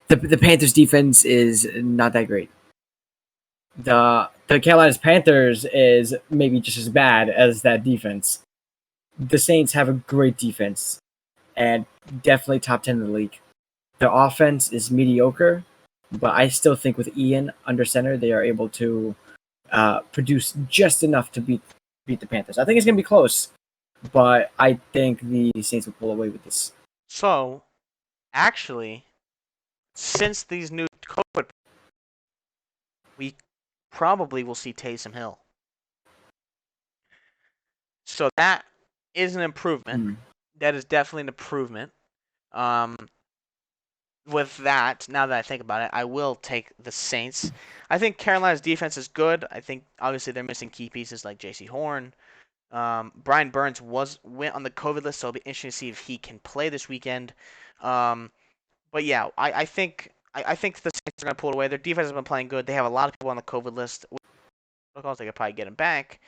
the Panthers defense is not that great. The Carolina Panthers is maybe just as bad as that defense. The Saints have a great defense and definitely top 10 in the league. Their offense is mediocre, but I still think with Ian under center, they are able to produce just enough to beat the Panthers. I think it's going to be close, but I think the Saints will pull away with this. So, actually, since these new COVID, we probably will see Taysom Hill. So that is an improvement. Hmm. That is definitely an improvement. Um, with that, now that I think about it, I will take the Saints. I think Carolina's defense is good. I think obviously they're missing key pieces like J.C. Horn. Brian Burns went on the COVID list, so it'll be interesting to see if he can play this weekend. Um, but yeah, I think the Saints are gonna pull it away. Their defense has been playing good. They have a lot of people on the COVID list. Protocols, they could probably get him back.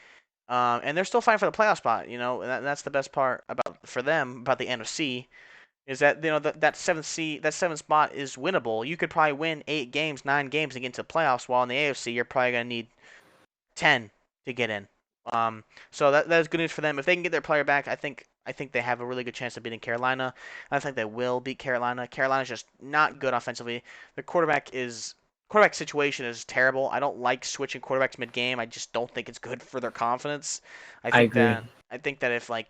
And they're still fighting for the playoff spot. That's the best part for them about the NFC is that that seventh spot is winnable. You could probably win 8 games, 9 games to get into the playoffs. While in the AFC, you're probably gonna need 10 to get in. So that's good news for them. If they can get their player back, I think they have a really good chance of beating Carolina. I think they will beat Carolina. Carolina's just not good offensively. The quarterback situation is terrible. I don't like switching quarterbacks mid-game. I just don't think it's good for their confidence. I I think agree. that I think that if like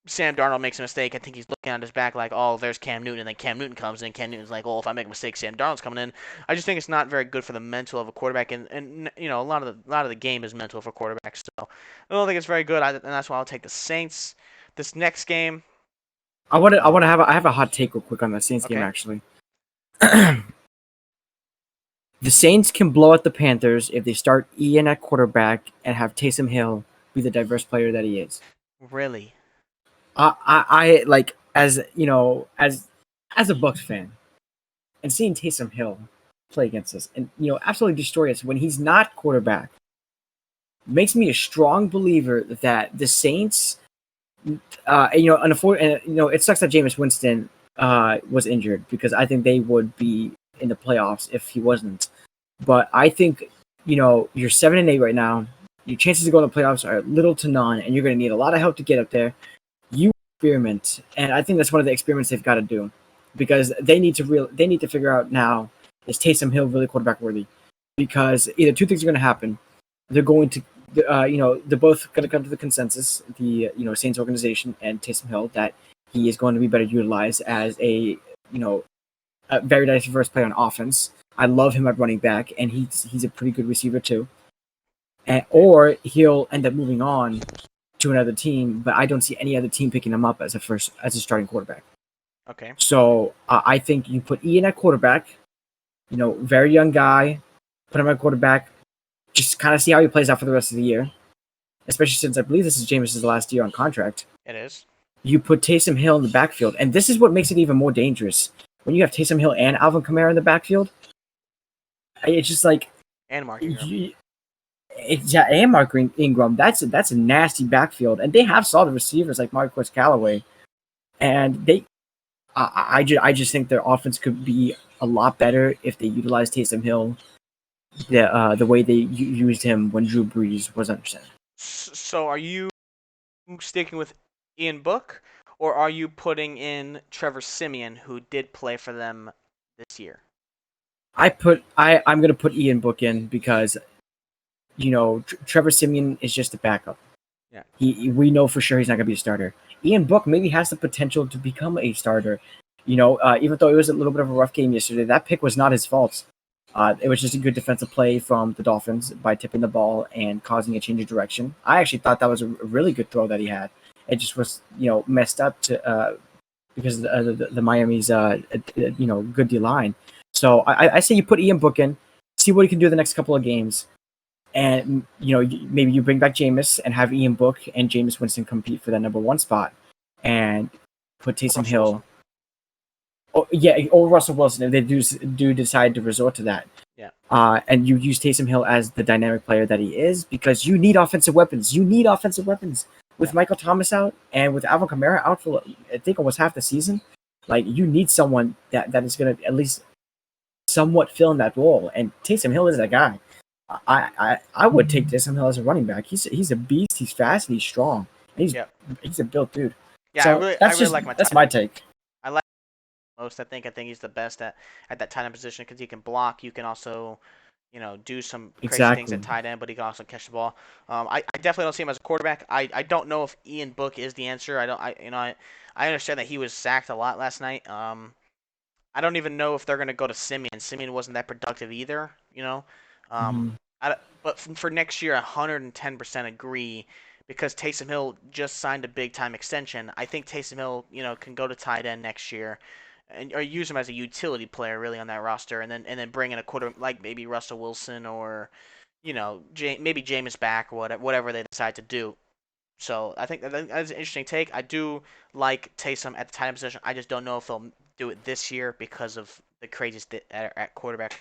Sam Darnold makes a mistake, I think he's looking on his back like, oh, there's Cam Newton, and then Cam Newton comes in. Cam Newton's like, oh, if I make a mistake, Sam Darnold's coming in. I just think it's not very good for the mental of a quarterback, and a lot of the game is mental for quarterbacks. So I don't think it's very good, and that's why I'll take the Saints. This next game, I have a hot take real quick on the Saints game okay, actually. The Saints can blow out the Panthers if they start Ian at quarterback and have Taysom Hill be the diverse player that he is. really, I like as as a Bucks fan and seeing Taysom Hill play against us and absolutely destroy us when he's not quarterback makes me a strong believer that the Saints, it sucks that Jameis Winston was injured because I think they would be in the playoffs if he wasn't. But I think you're 7-8 right now. Your chances to go in the playoffs are little to none, and you're going to need a lot of help to get up there. You experiment, and I think that's one of the experiments they've got to do because they need to figure out now, is Taysom Hill really quarterback worthy? Because either two things are going to happen. They're going to they're both going to come to the consensus, the Saints organization and Taysom Hill, that he is going to be better utilized as a very diverse player on offense. I love him at running back, and he's a pretty good receiver too. Or he'll end up moving on to another team, but I don't see any other team picking him up as a starting quarterback. okay, So I think you put Ian at quarterback, very young guy, put him at quarterback, just kind of see how he plays out for the rest of the year, especially since I believe this is Jameis's last year on contract. It is. You put Taysom Hill in the backfield, and this is what makes it even more dangerous. When you have Taysom Hill and Alvin Kamara in the backfield, it's just like And Mark Ingram. and Mark Ingram. That's a nasty backfield, and they have solid receivers like Marquez Callaway, and I just think their offense could be a lot better if they utilize Taysom Hill the way they used him when Drew Brees was under center. So are you sticking with Ian Book, or are you putting in Trevor Siemian, who did play for them this year? I'm gonna put Ian Book in because Trevor Siemian is just a backup. Yeah. We know for sure he's not gonna be a starter. Ian Book maybe has the potential to become a starter. Even though it was a little bit of a rough game yesterday, that pick was not his fault. It was just a good defensive play from the Dolphins by tipping the ball and causing a change of direction. I actually thought that was a really good throw that he had. It just was, messed up because of the Miami's, good D line. So I say you put Ian Book in, see what he can do the next couple of games, and maybe you bring back Jameis and have Ian Book and Jameis Winston compete for that number 1 spot, and put Taysom Hill. Wilson. Or Russell Wilson if they do decide to resort to that. Yeah. And you use Taysom Hill as the dynamic player that he is because you need offensive weapons. You need offensive weapons. With Michael Thomas out and with Alvin Kamara out for I think almost half the season, like you need someone that is going to at least somewhat fill in that role. And Taysom Hill is that guy. I would take Taysom Hill as a running back. He's a beast. He's fast and he's strong. And he's a built dude. Yeah, so I really like my. That's my take. I like most. I think he's the best at that tight end position because he can block. You can also, do some crazy things at tight end, but he can also catch the ball. I definitely don't see him as a quarterback. I don't know if Ian Book is the answer. I understand that he was sacked a lot last night. I don't even know if they're going to go to Siemian. Siemian wasn't that productive either, But for next year, 110% agree because Taysom Hill just signed a big-time extension. I think Taysom Hill, can go to tight end next year or use him as a utility player really on that roster and then bring in a quarter like maybe Russell Wilson or, maybe Jameis back or whatever they decide to do. So I think that's an interesting take. I do like Taysom at the tight end position. I just don't know if they'll do it this year because of the craziest at quarterback.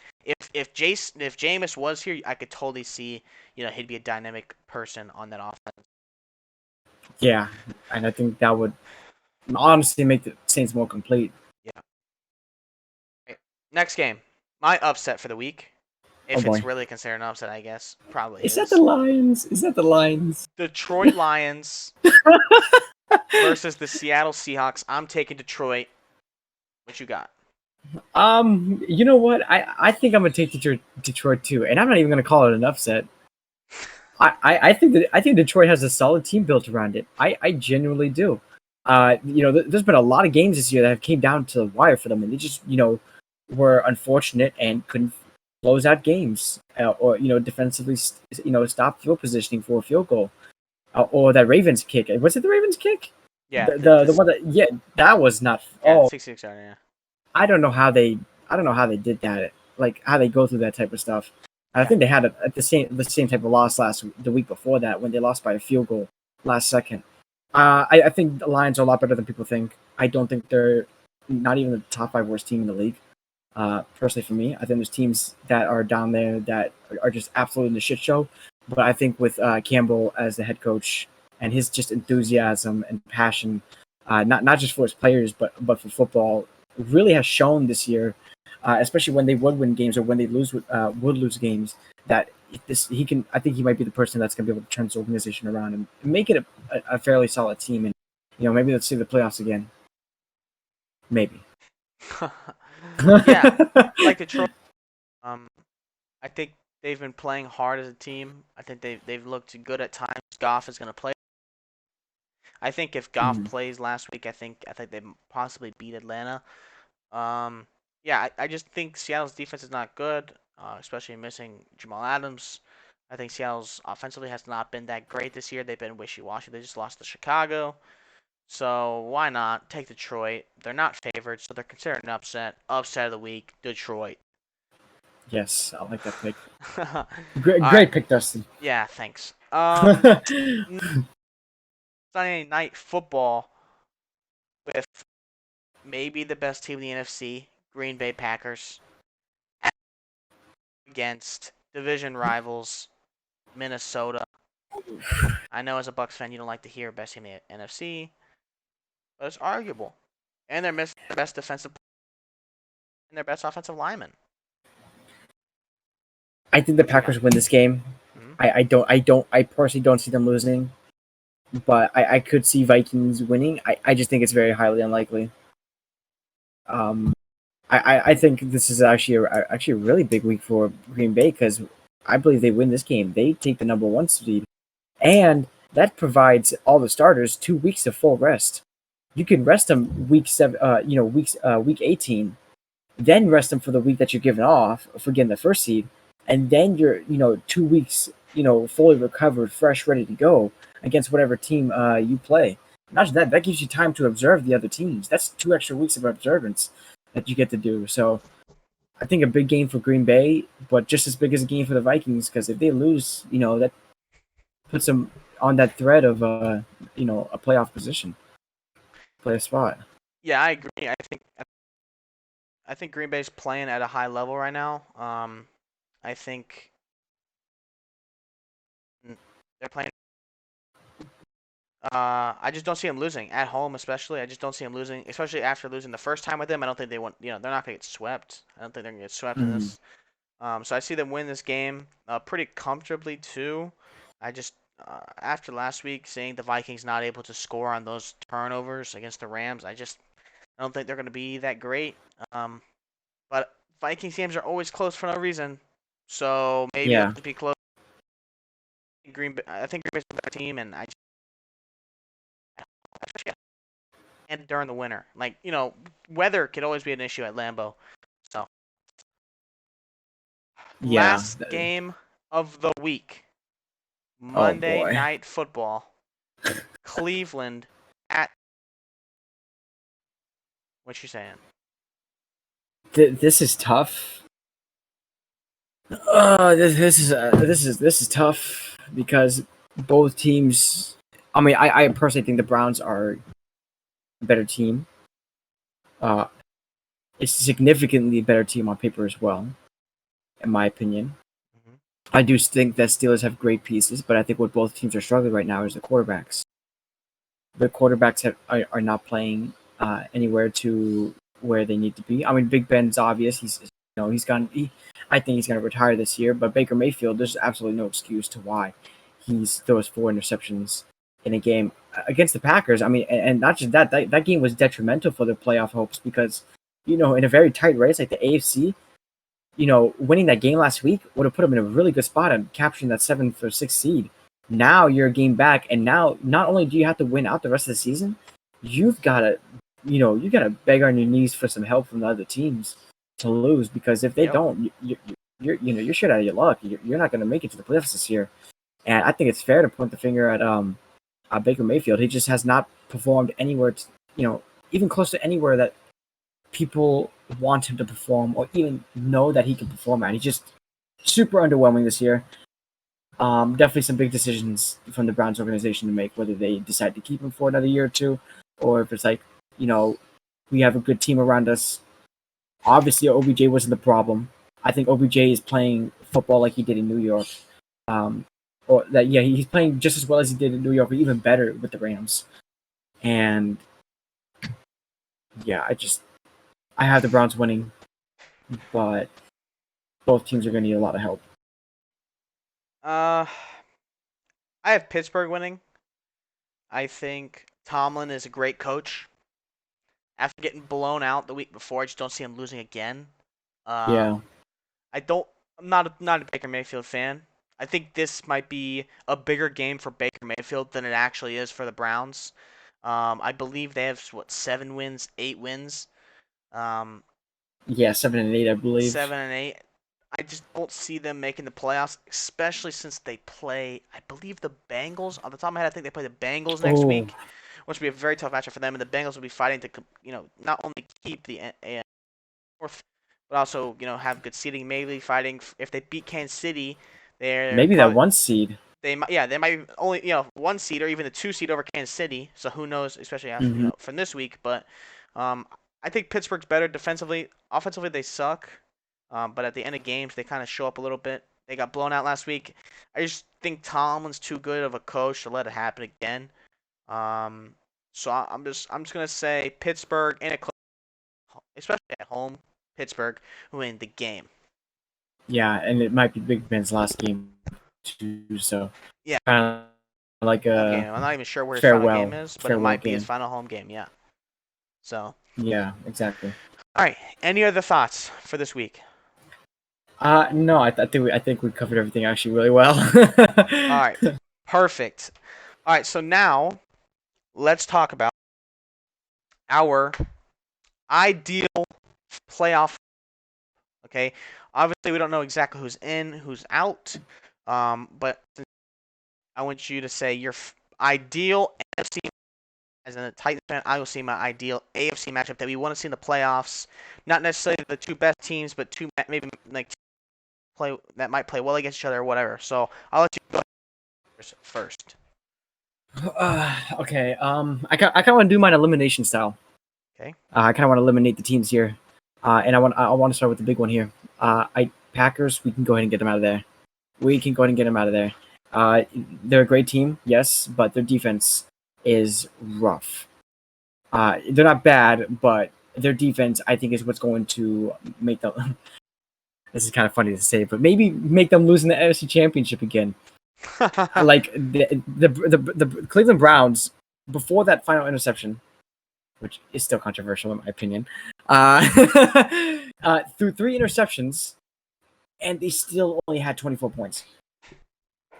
If Jameis was here, I could totally see he'd be a dynamic person on that offense. Yeah, and I think that would honestly make the Saints more complete. Yeah. Right. Next game, my upset for the week. If it's really considered an upset, I guess probably is. Is that the Lions? Detroit Lions versus the Seattle Seahawks. I'm taking Detroit. What you got? You know what? I think I'm gonna take Detroit too, and I'm not even gonna call it an upset. I think Detroit has a solid team built around it. I genuinely do. There's been a lot of games this year that have came down to the wire for them, and they just were unfortunate and couldn't close out games or defensively stop field positioning for a field goal or that Ravens kick. Was it the Ravens kick? Yeah, the one that was not. Yeah, 66 yard. Yeah. I don't know how they did that. Like how they go through that type of stuff. Yeah. I think they had the same type of loss the week before that when they lost by a field goal last second. I think the Lions are a lot better than people think. I don't think they're not even the top 5 worst team in the league. Personally, for me, I think there's teams that are down there that are just absolutely in the shit show. But I think with Campbell as the head coach and his just enthusiasm and passion, not just for his players but for football, really has shown this year, especially when they would win games or when they would lose games, that he can. I think he might be the person that's going to be able to turn this organization around and make it a fairly solid team. And maybe let's see the playoffs again. Maybe. Yeah, like Detroit. I think they've been playing hard as a team. I think they've looked good at times. Goff is going to play. I think if Goff plays last week, I think they possibly beat Atlanta. I just think Seattle's defense is not good, especially missing Jamal Adams. I think Seattle's offensively has not been that great this year. They've been wishy-washy. They just lost to Chicago. So why not take Detroit? They're not favored, so they're considered an upset. Upset of the week, Detroit. Yes, I like that pick. All Great, right. great pick, Dustin. Yeah, thanks. Yeah, Sunday night football with maybe the best team in the NFC, Green Bay Packers, against division rivals Minnesota. I know as a Bucks fan you don't like to hear best team in the NFC, but it's arguable. And they're missing their best defensive and their best offensive lineman. I think the What you got? Packers win this game. Hmm. I personally don't see them losing, but I could see Vikings winning. I just think it's very highly unlikely. Um, I think this is actually a really big week for Green Bay because I believe they win this game. They take the number one seed, and that provides all the starters 2 weeks of full rest. You can rest them week seven, week 18, then rest them for the week that you're giving off for getting the first seed, and then you're 2 weeks fully recovered, fresh, ready to go against whatever team you play. Not just that, that gives you time to observe the other teams. That's 2 extra weeks of observance that you get to do. So I think a big game for Green Bay, but just as big as a game for the Vikings because if they lose, that puts them on that thread of a playoff position, playoff spot. Yeah, I agree. I think Green Bay's playing at a high level right now. I think they're playing. I just don't see them losing at home, especially. I just don't see them losing, especially after losing the first time with them. I don't think they want. They're not gonna get swept. I don't think they're gonna get swept in Mm, this. So I see them win this game pretty comfortably too. I just after last week seeing the Vikings not able to score on those turnovers against the Rams, I don't think they're gonna be that great. But Vikings games are always close for no reason. So maybe it'll yeah, just be close. I think Green Bay's a better team, and and during the winter, like weather could always be an issue at Lambeau. So yeah. last game of the week, Oh Monday boy. Night Football, Cleveland at. What you saying? This is tough. This is tough because both teams. I mean, I personally think the Browns are a better team. Uh, it's a significantly better team on paper as well, in my opinion. Hmm. I do think that Steelers have great pieces, but I think what both teams are struggling right now is the quarterbacks. The quarterbacks are not playing anywhere to where they need to be. I mean, Big Ben's obvious. He's gone. I think he's going to retire this year. But Baker Mayfield, there's absolutely no excuse to why he throws 4 interceptions in a game against the Packers. I mean, and not just that game was detrimental for their playoff hopes because in a very tight race like the AFC, winning that game last week would have put them in a really good spot and capturing that 7th or 6th seed. Now you're a game back, and now not only do you have to win out the rest of the season, you've got to, you got to beg on your knees for some help from the other teams to lose because if they Yep. don't, you're shit out of your luck. You're not going to make it to the playoffs this year. And I think it's fair to point the finger at Baker Mayfield. He just has not performed anywhere, even close to anywhere that people want him to perform or even know that he can perform at. He's just super underwhelming this year. Definitely some big decisions from the Browns organization to make, whether they decide to keep him for another year or two, or if it's like, you know, we have a good team around us. Obviously, OBJ wasn't the problem. I think OBJ is playing football like he did in New York. Or that, yeah, he's playing just as well as he did in New York, but even better with the Rams. And yeah, I have the Browns winning, but both teams are going to need a lot of help. Uh, I have Pittsburgh winning. I think Tomlin is a great coach. After getting blown out the week before, I just don't see him losing again. Yeah. Um, I don't. I'm not a Baker Mayfield fan. I think this might be a bigger game for Baker Mayfield than it actually is for the Browns. I believe they have 7 wins, 8 wins, um, Yeah, 7 and 8, I believe. 7 and 8. I just don't see them making the playoffs, especially since they play. I believe the Bengals. On the top of my head, I think they play the Bengals next Oh, week, which will be a very tough matchup for them. And the Bengals will be fighting to, not only keep the fourth, but also have good seeding. Maybe fighting if they beat Kansas City, they're Maybe that probably one seed. they might only one seed or even a 2 seed over Kansas City. So who knows, especially after Hmm. from this week. But I think Pittsburgh's better defensively. Offensively, they suck. But at the end of games, they kind of show up a little bit. They got blown out last week. I just think Tomlin's too good of a coach to let it happen again. Um, so I'm just gonna say Pittsburgh and especially at home, Pittsburgh win the game. Yeah, and it might be Big Ben's last game too. So Yeah, kind of like home a game. I'm not even sure where his final game farewell is, but it farewell might be his game. final home game. Yeah. So, Yeah, exactly. all right. Any other thoughts for this week? No, I think we covered everything actually really well. All right. Perfect. All right. So now let's talk about our ideal playoff. Okay. Obviously, we don't know exactly who's in, who's out. But I want you to say your ideal NFC. As a Titans fan, I will see my ideal AFC matchup that we want to see in the playoffs. Not necessarily the two best teams, but two maybe like play that might play well against each other or whatever. So I'll let you go first. Okay. I kind of want to do mine elimination style. Okay. I kind of want to eliminate the teams here, and I want to start with the big one here. I Packers. We can go ahead and get them out of there. We can go ahead and get them out of there. They're a great team, yes, but their defense is rough. They're not bad, but their defense, I think, is what's going to make them. This is kind of funny to say, but maybe make them lose in the NFC Championship again. Like the Cleveland Browns before that final interception, which is still controversial in my opinion, uh, threw 3 interceptions, and they still only had 24 points.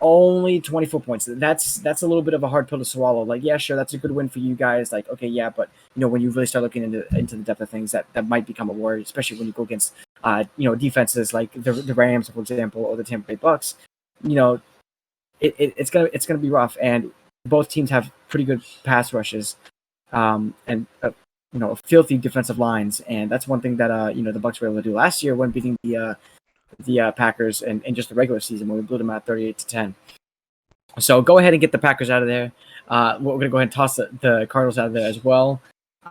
Only 24 points. That's a little bit of a hard pill to swallow. Like, yeah, sure, that's a good win for you guys. Like, okay, yeah, but when you really start looking into the depth of things, that might become a worry, especially when you go against defenses like the Rams, for example, or the Tampa Bay Bucks. It's gonna be rough, and both teams have pretty good pass rushes, and filthy defensive lines, and that's one thing that the Bucks were able to do last year when beating the Packers in just the regular season when we blew them out 38-10. So go ahead and get the Packers out of there. We're gonna go ahead and toss the Cardinals out of there as well.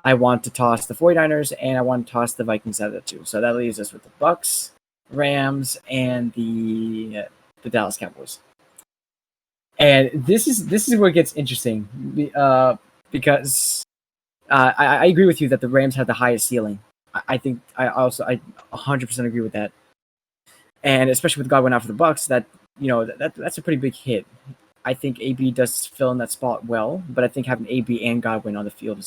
I want to toss the 49ers, and I want to toss the Vikings out of there too. So that leaves us with the Bucks, Rams, and the Dallas Cowboys. And this is where it gets interesting, because I agree with you that the Rams have the highest ceiling. I think I 100% agree with that, and especially with Godwin out for the Bucks, that's a pretty big hit. I think AB does fill in that spot well, but I think having AB and Godwin on the field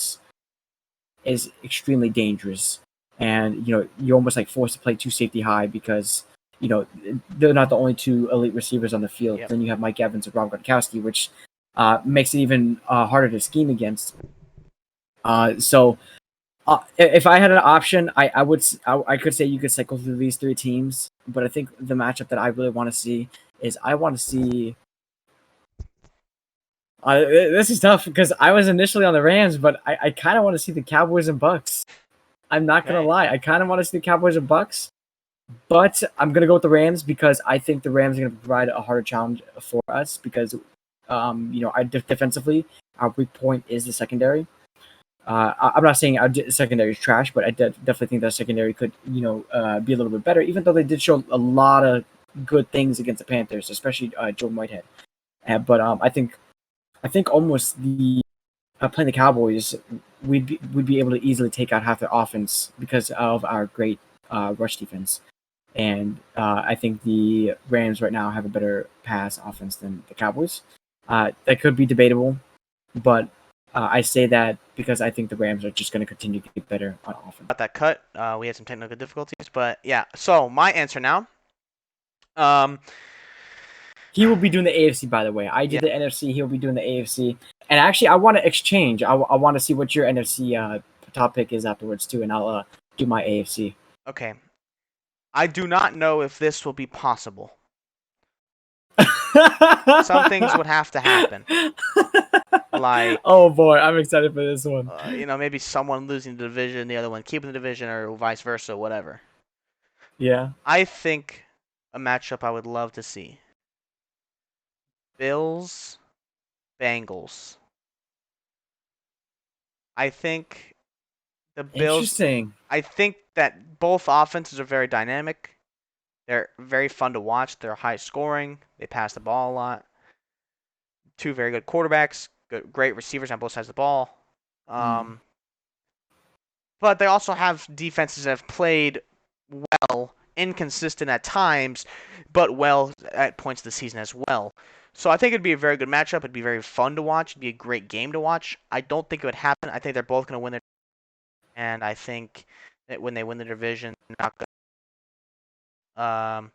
is extremely dangerous, and you're almost like forced to play two safety high because they're not the only two elite receivers on the field. Yep. Then you have Mike Evans and Rob Gronkowski, which makes it even harder to scheme against. So if I had an option, I could say you could cycle through these 3 teams, but I think the matchup that I really want to see is I want to see. This is tough because I was initially on the Rams, but I kind of want to see the Cowboys and Bucks. I'm not gonna lie, I kind of want to see the Cowboys and Bucks, but I'm gonna go with the Rams because I think the Rams are gonna provide a harder challenge for us because, defensively, our weak point is the secondary. I'm not saying our secondary is trash, but I definitely think that secondary could, be a little bit better. Even though they did show a lot of good things against the Panthers, especially Jordan Whitehead. But I think almost playing the Cowboys, we'd be able to easily take out half their offense because of our great rush defense. And I think the Rams right now have a better pass offense than the Cowboys. That could be debatable, but I say that because I think the Rams are just going to continue to get better on offense. About that cut, we had some technical difficulties, but yeah. So my answer now. He will be doing the AFC, by the way. I did the NFC. He'll be doing the AFC. And actually, I want to exchange. I want to see what your NFC top pick is afterwards, too, and I'll do my AFC. Okay. I do not know if this will be possible. Some things would have to happen. Like, oh boy, I'm excited for this one. maybe someone losing the division, the other one keeping the division, or vice versa, whatever. Yeah. I think a matchup I would love to see: Bills, Bengals. I think the Bills. Interesting. I think that both offenses are very dynamic. They're very fun to watch. They're high scoring. They pass the ball a lot. Two very good quarterbacks, great receivers on both sides of the ball. Mm. Um, but they also have defenses that have played well, inconsistent at times, but well at points of the season as well. So I think it'd be a very good matchup. It'd be very fun to watch. It'd be a great game to watch. I don't think it would happen. I think they're both going to win their, and I think that when they win the division, they're not and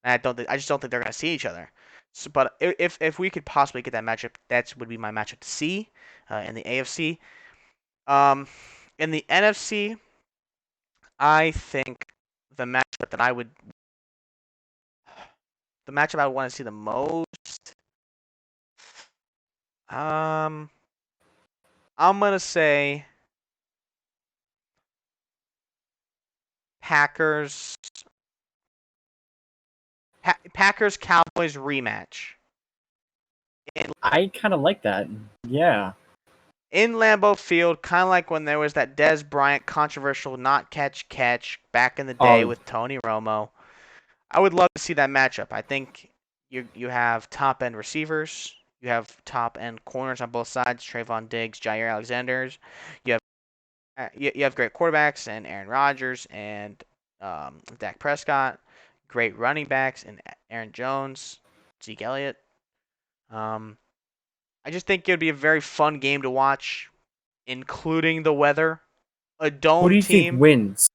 I just don't think they're going to see each other. So, but if we could possibly get that matchup, that would be my matchup to see in the AFC. Um, in the NFC, I think the matchup that I would the matchup I would want to see the most. Um, I'm gonna say Packers. Packers Cowboys rematch in I kind of like that. Yeah. in Lambeau Field, kind of like when there was that Des Bryant controversial not catch back in the day Oh, with Tony Romo. I would love to see that matchup. I think you have top end receivers, you have top end corners on both sides, Trayvon Diggs, Jair Alexander's. You have you have great quarterbacks and Aaron Rodgers and Dak Prescott, great running backs and Aaron Jones, Zeke Elliott. Um, I just think it would be a very fun game to watch, including the weather. A who do dome you think team. wins?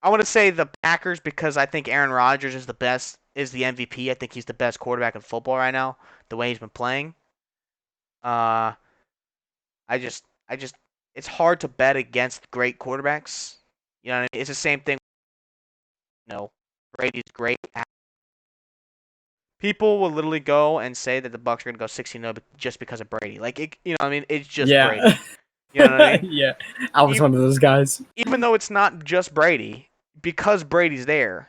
I want to say the Packers because I think Aaron Rodgers is the best, is the MVP. I think he's the best quarterback in football right now, the way he's been playing. Uh, I just, it's hard to bet against great quarterbacks. You know what I mean? It's the same thing. You know, Brady's great. People will literally go and say that the Bucks are gonna go 16-0 just because of Brady. Like, you know, what I mean, it's just Yeah. Brady. You know what I mean? Yeah. I was one of those guys. Even though it's not just Brady, because Brady's there,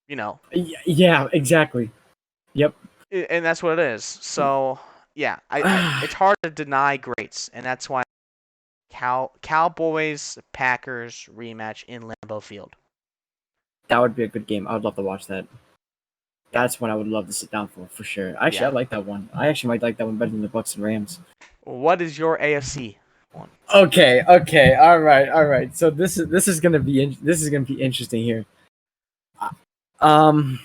you know, Yeah, exactly. Yep. and that's what it is. So yeah, it's hard to deny greats, and that's why Cowboys Packers rematch in Lambeau Field. That would be a good game. I would love to watch that. Yeah, That's one I would love to sit down for sure. Actually, I yeah. like that one. I actually might like that one better than the Bucks and Rams. What is your AFC one? Okay, all right. So this is gonna be this is gonna be interesting here. Um,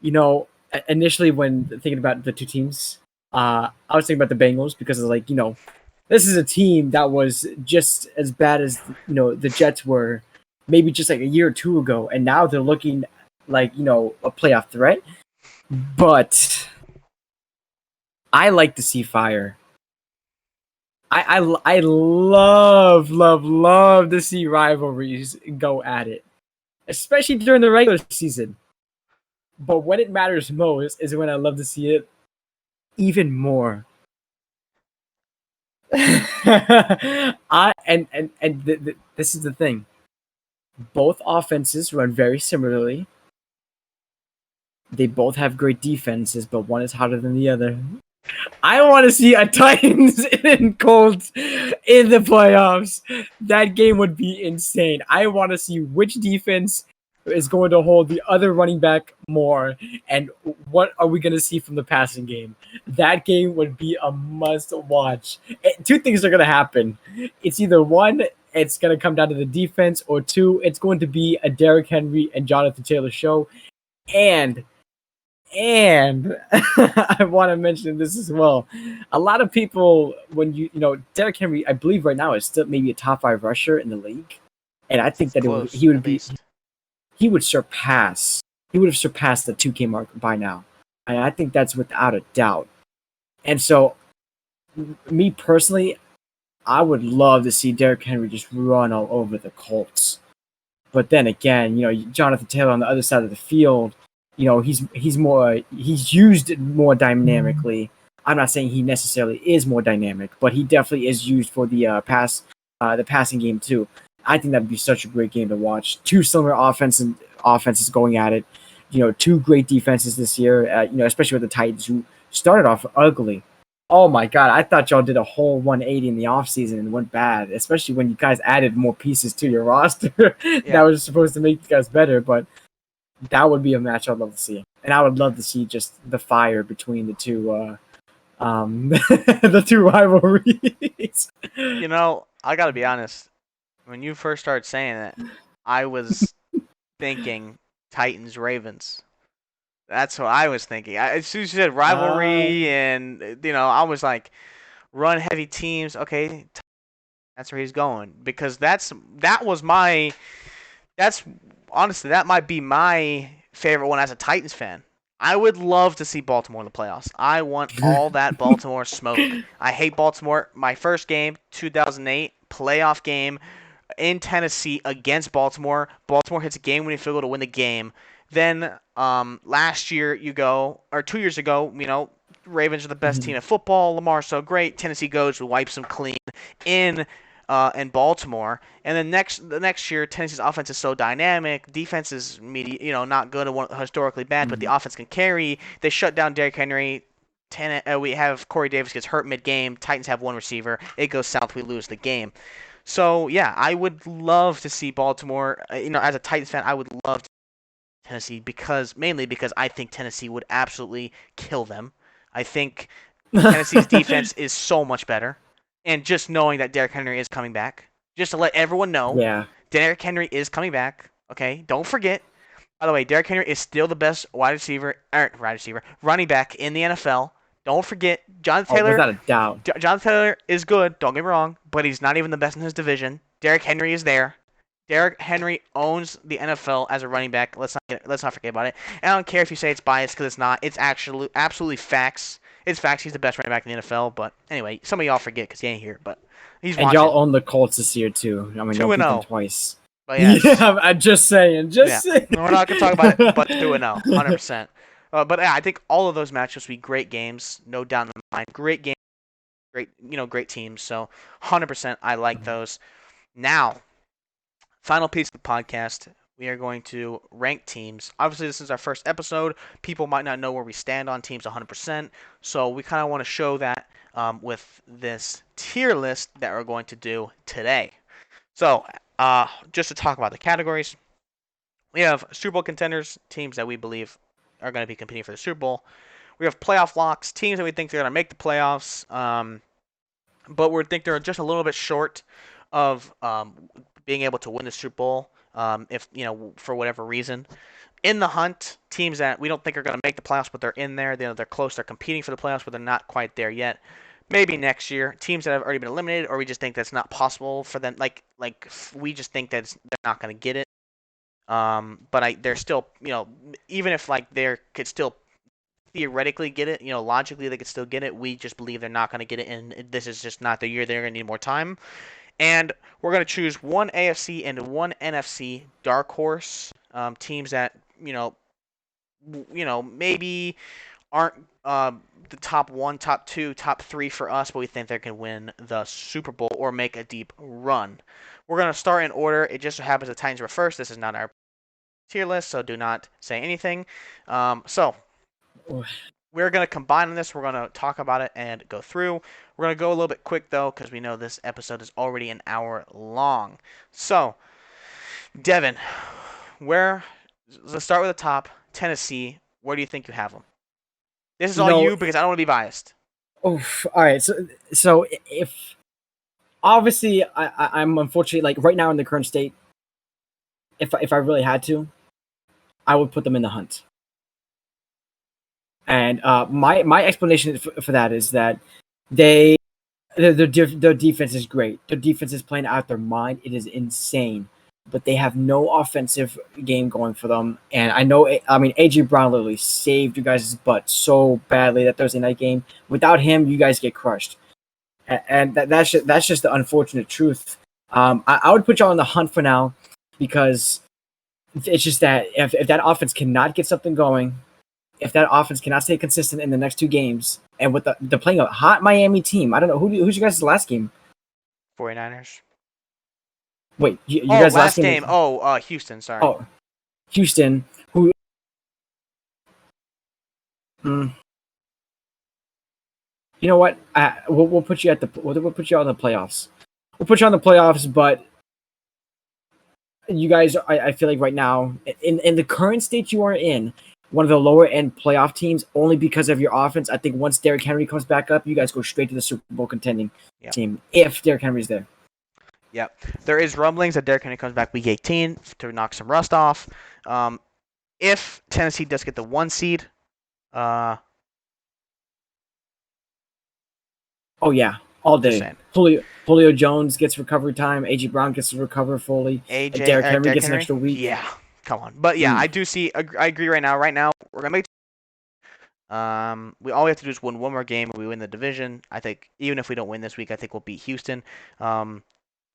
you know, initially when thinking about the two teams, I was thinking about the Bengals because it's like this is a team that was just as bad as the Jets were, maybe just like a year or two ago, and now they're looking like a playoff threat. But I like to see fire. I love to see rivalries go at it, especially during the regular season. But when it matters most is when I love to see it even more. This is the thing. Both offenses run very similarly. They both have great defenses, but one is hotter than the other. I want to see a Titans and Colts in the playoffs. That game would be insane. I want to see which defense is going to hold the other running back more, and what are we going to see from the passing game. That game would be a must watch. Two things are going to happen. It's either one, it's going to come down to the defense, or two, it's going to be a Derrick Henry and Jonathan Taylor show. And I want to mention this as well. A lot of people, when Derrick Henry, I believe right now is still maybe a top 5 rusher in the league, and I think It's that close, he would at be least. he would have surpassed the 2K mark by now, and I think that's without a doubt. And so, me personally, I would love to see Derrick Henry just run all over the Colts. But then again, Jonathan Taylor on the other side of the field, he's used more dynamically. I'm not saying he necessarily is more dynamic, but he definitely is used for the passing game too. I think that'd be such a great game to watch. Two similar offenses going at it. Two great defenses this year. Especially with the Titans, who started off ugly. Oh my God, I thought y'all did a whole 180 in the offseason and went bad, especially when you guys added more pieces to your roster that was supposed to make you guys better. But that would be a match I'd love to see. And I would love to see just the fire between the two the two rivalries. I gotta be honest. When you first started saying it, I was thinking Titans Ravens. That's what I was thinking. As soon as you said rivalry, and I was like, run heavy teams. Okay, that's where he's going, because that's honestly that might be my favorite one as a Titans fan. I would love to see Baltimore in the playoffs. I want all that Baltimore smoke. I hate Baltimore. My first game, 2008 playoff game in Tennessee against Baltimore. Baltimore hits a game-winning field goal to win the game. Then last year, 2 years ago, Ravens are the best team in football. Lamar's so great. Tennessee goes, wipes them clean in Baltimore. And then the next year, Tennessee's offense is so dynamic. Defense is not good, historically bad, but the offense can carry. They shut down Derrick Henry. We have Corey Davis gets hurt mid-game. Titans have one receiver. It goes south. We lose the game. So, yeah, I would love to see Baltimore. As a Titans fan, I would love to see Tennessee mainly because I think Tennessee would absolutely kill them. I think Tennessee's defense is so much better. And just knowing that Derrick Henry is coming back, just to let everyone know, Derrick Henry is coming back. Okay, don't forget. By the way, Derrick Henry is still the best running back in the NFL. Don't forget, Jonathan Taylor. Without a doubt. Jonathan Taylor is good, don't get me wrong, but he's not even the best in his division. Derrick Henry is there. Derrick Henry owns the NFL as a running back. Let's not forget about it. And I don't care if you say it's biased, because it's not. It's actually absolutely facts. It's facts. He's the best running back in the NFL. But anyway, some of y'all forget because he ain't here. But he's watching. And y'all own the Colts this year too. I mean, 2-0 twice. But yeah, I'm just saying. Saying. We're not gonna talk about it, but 2-0, 100%. But yeah, I think all of those matches will be great games, no doubt in my mind. Great games, great teams. So 100%, I like those. Now, final piece of the podcast. We are going to rank teams. Obviously, this is our first episode. People might not know where we stand on teams 100%. So we kind of want to show that with this tier list that we're going to do today. So just to talk about the categories, we have Super Bowl contenders, teams that we believe are going to be competing for the Super Bowl. We have playoff locks, teams that we think they're going to make the playoffs, but we think they're just a little bit short of being able to win the Super Bowl. If for whatever reason. In the hunt, teams that we don't think are going to make the playoffs, but they're in there. They're close. They're competing for the playoffs, but they're not quite there yet. Maybe next year. Teams that have already been eliminated, or we just think that's not possible for them. Like we just think that they're not going to get it. But they're still, even if they could still theoretically get it, logically they could still get it. We just believe they're not going to get it, and this is just not the year. They're going to need more time. And we're going to choose one AFC and one NFC dark horse teams that maybe aren't the top 1, top 2, top 3 for us, but we think they can win the Super Bowl or make a deep run. We're going to start in order. It just so happens the Titans were first. This is not our tier list, so do not say anything. So we're going to combine on this. We're going to talk about it and go through. We're going to go a little bit quick, though, because we know this episode is already an hour long. So, Devin, let's start with the top. Tennessee, where do you think you have them? This is all you, because I don't want to be biased. Oh, all right. So if obviously I'm unfortunately, right now in the current state, if I really had to, I would put them in the hunt. And my explanation for that is that their defense is great. Their defense is playing out their mind. It is insane. But they have no offensive game going for them. And A.J. Brown literally saved you guys' butt so badly that Thursday night game. Without him, you guys get crushed. And that's just the unfortunate truth. I would put y'all on the hunt for now, because it's just that if that offense cannot get something going, if that offense cannot stay consistent in the next 2 games, and with the playing a hot Miami team, I don't know who's you guys' last game? 49ers. Wait, you Oh, guys' last last game game. was Houston. Sorry. Houston, who mm, you know what? We'll put you we'll put you on the playoffs. We'll put you on the playoffs, but you guys, I feel like right now, in the current state you are in, one of the lower end playoff teams, only because of your offense. I think once Derrick Henry comes back up, you guys go straight to the Super Bowl contending Yep. team if Derrick Henry's there. Yep. There is rumblings that Derrick Henry comes back week 18 to knock some rust off. If Tennessee does get the 1 seed, uh, Oh yeah, all just day. saying. Julio Jones gets recovery time. AJ Brown gets to recover fully. And Derrick Derrick gets an Henry. extra week. Yeah. Come on. But yeah, I do see. I agree right now. Right now, we're gonna make. All we have to do is win one more game, and we win the division. I think even if we don't win this week, I think we'll beat Houston.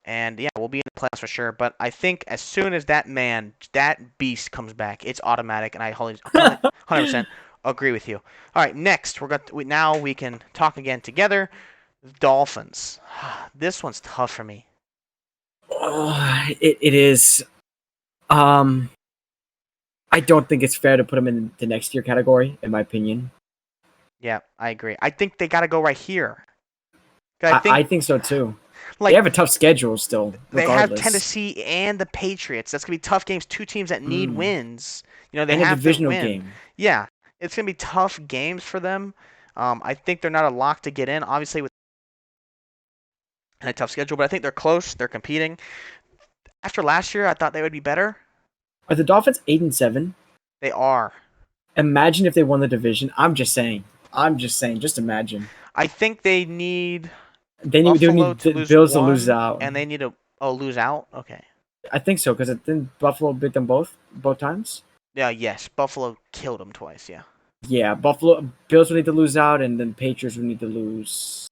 And yeah, we'll be in the playoffs for sure. But I think as soon as that beast comes back, it's automatic, and I 100% agree with you. All right, next now we can talk again together. Dolphins. This one's tough for me. It is. I don't think it's fair to put them in the next year category, in my opinion. Yeah, I agree. I think they got to go right here. I think so too. Like, they have a tough schedule still, they have regardless. Tennessee and the Patriots. That's gonna be tough games. Two teams that need wins. They and have a divisional to win. game. Yeah, it's gonna be tough games for them. I think they're not a lock to get in, obviously, with a tough schedule, but I think they're close. They're competing. After last year, I thought they would be better. Are the Dolphins 8-7? They are. Imagine if they won the division. I'm just saying. Just imagine. I think they need They need the Bills to lose out, and they need to lose out. Okay. I think so because didn't Buffalo beat them both times? Yeah. Yes. Buffalo killed them twice. Yeah. Yeah, Bills would need to lose out, and then Patriots would need to lose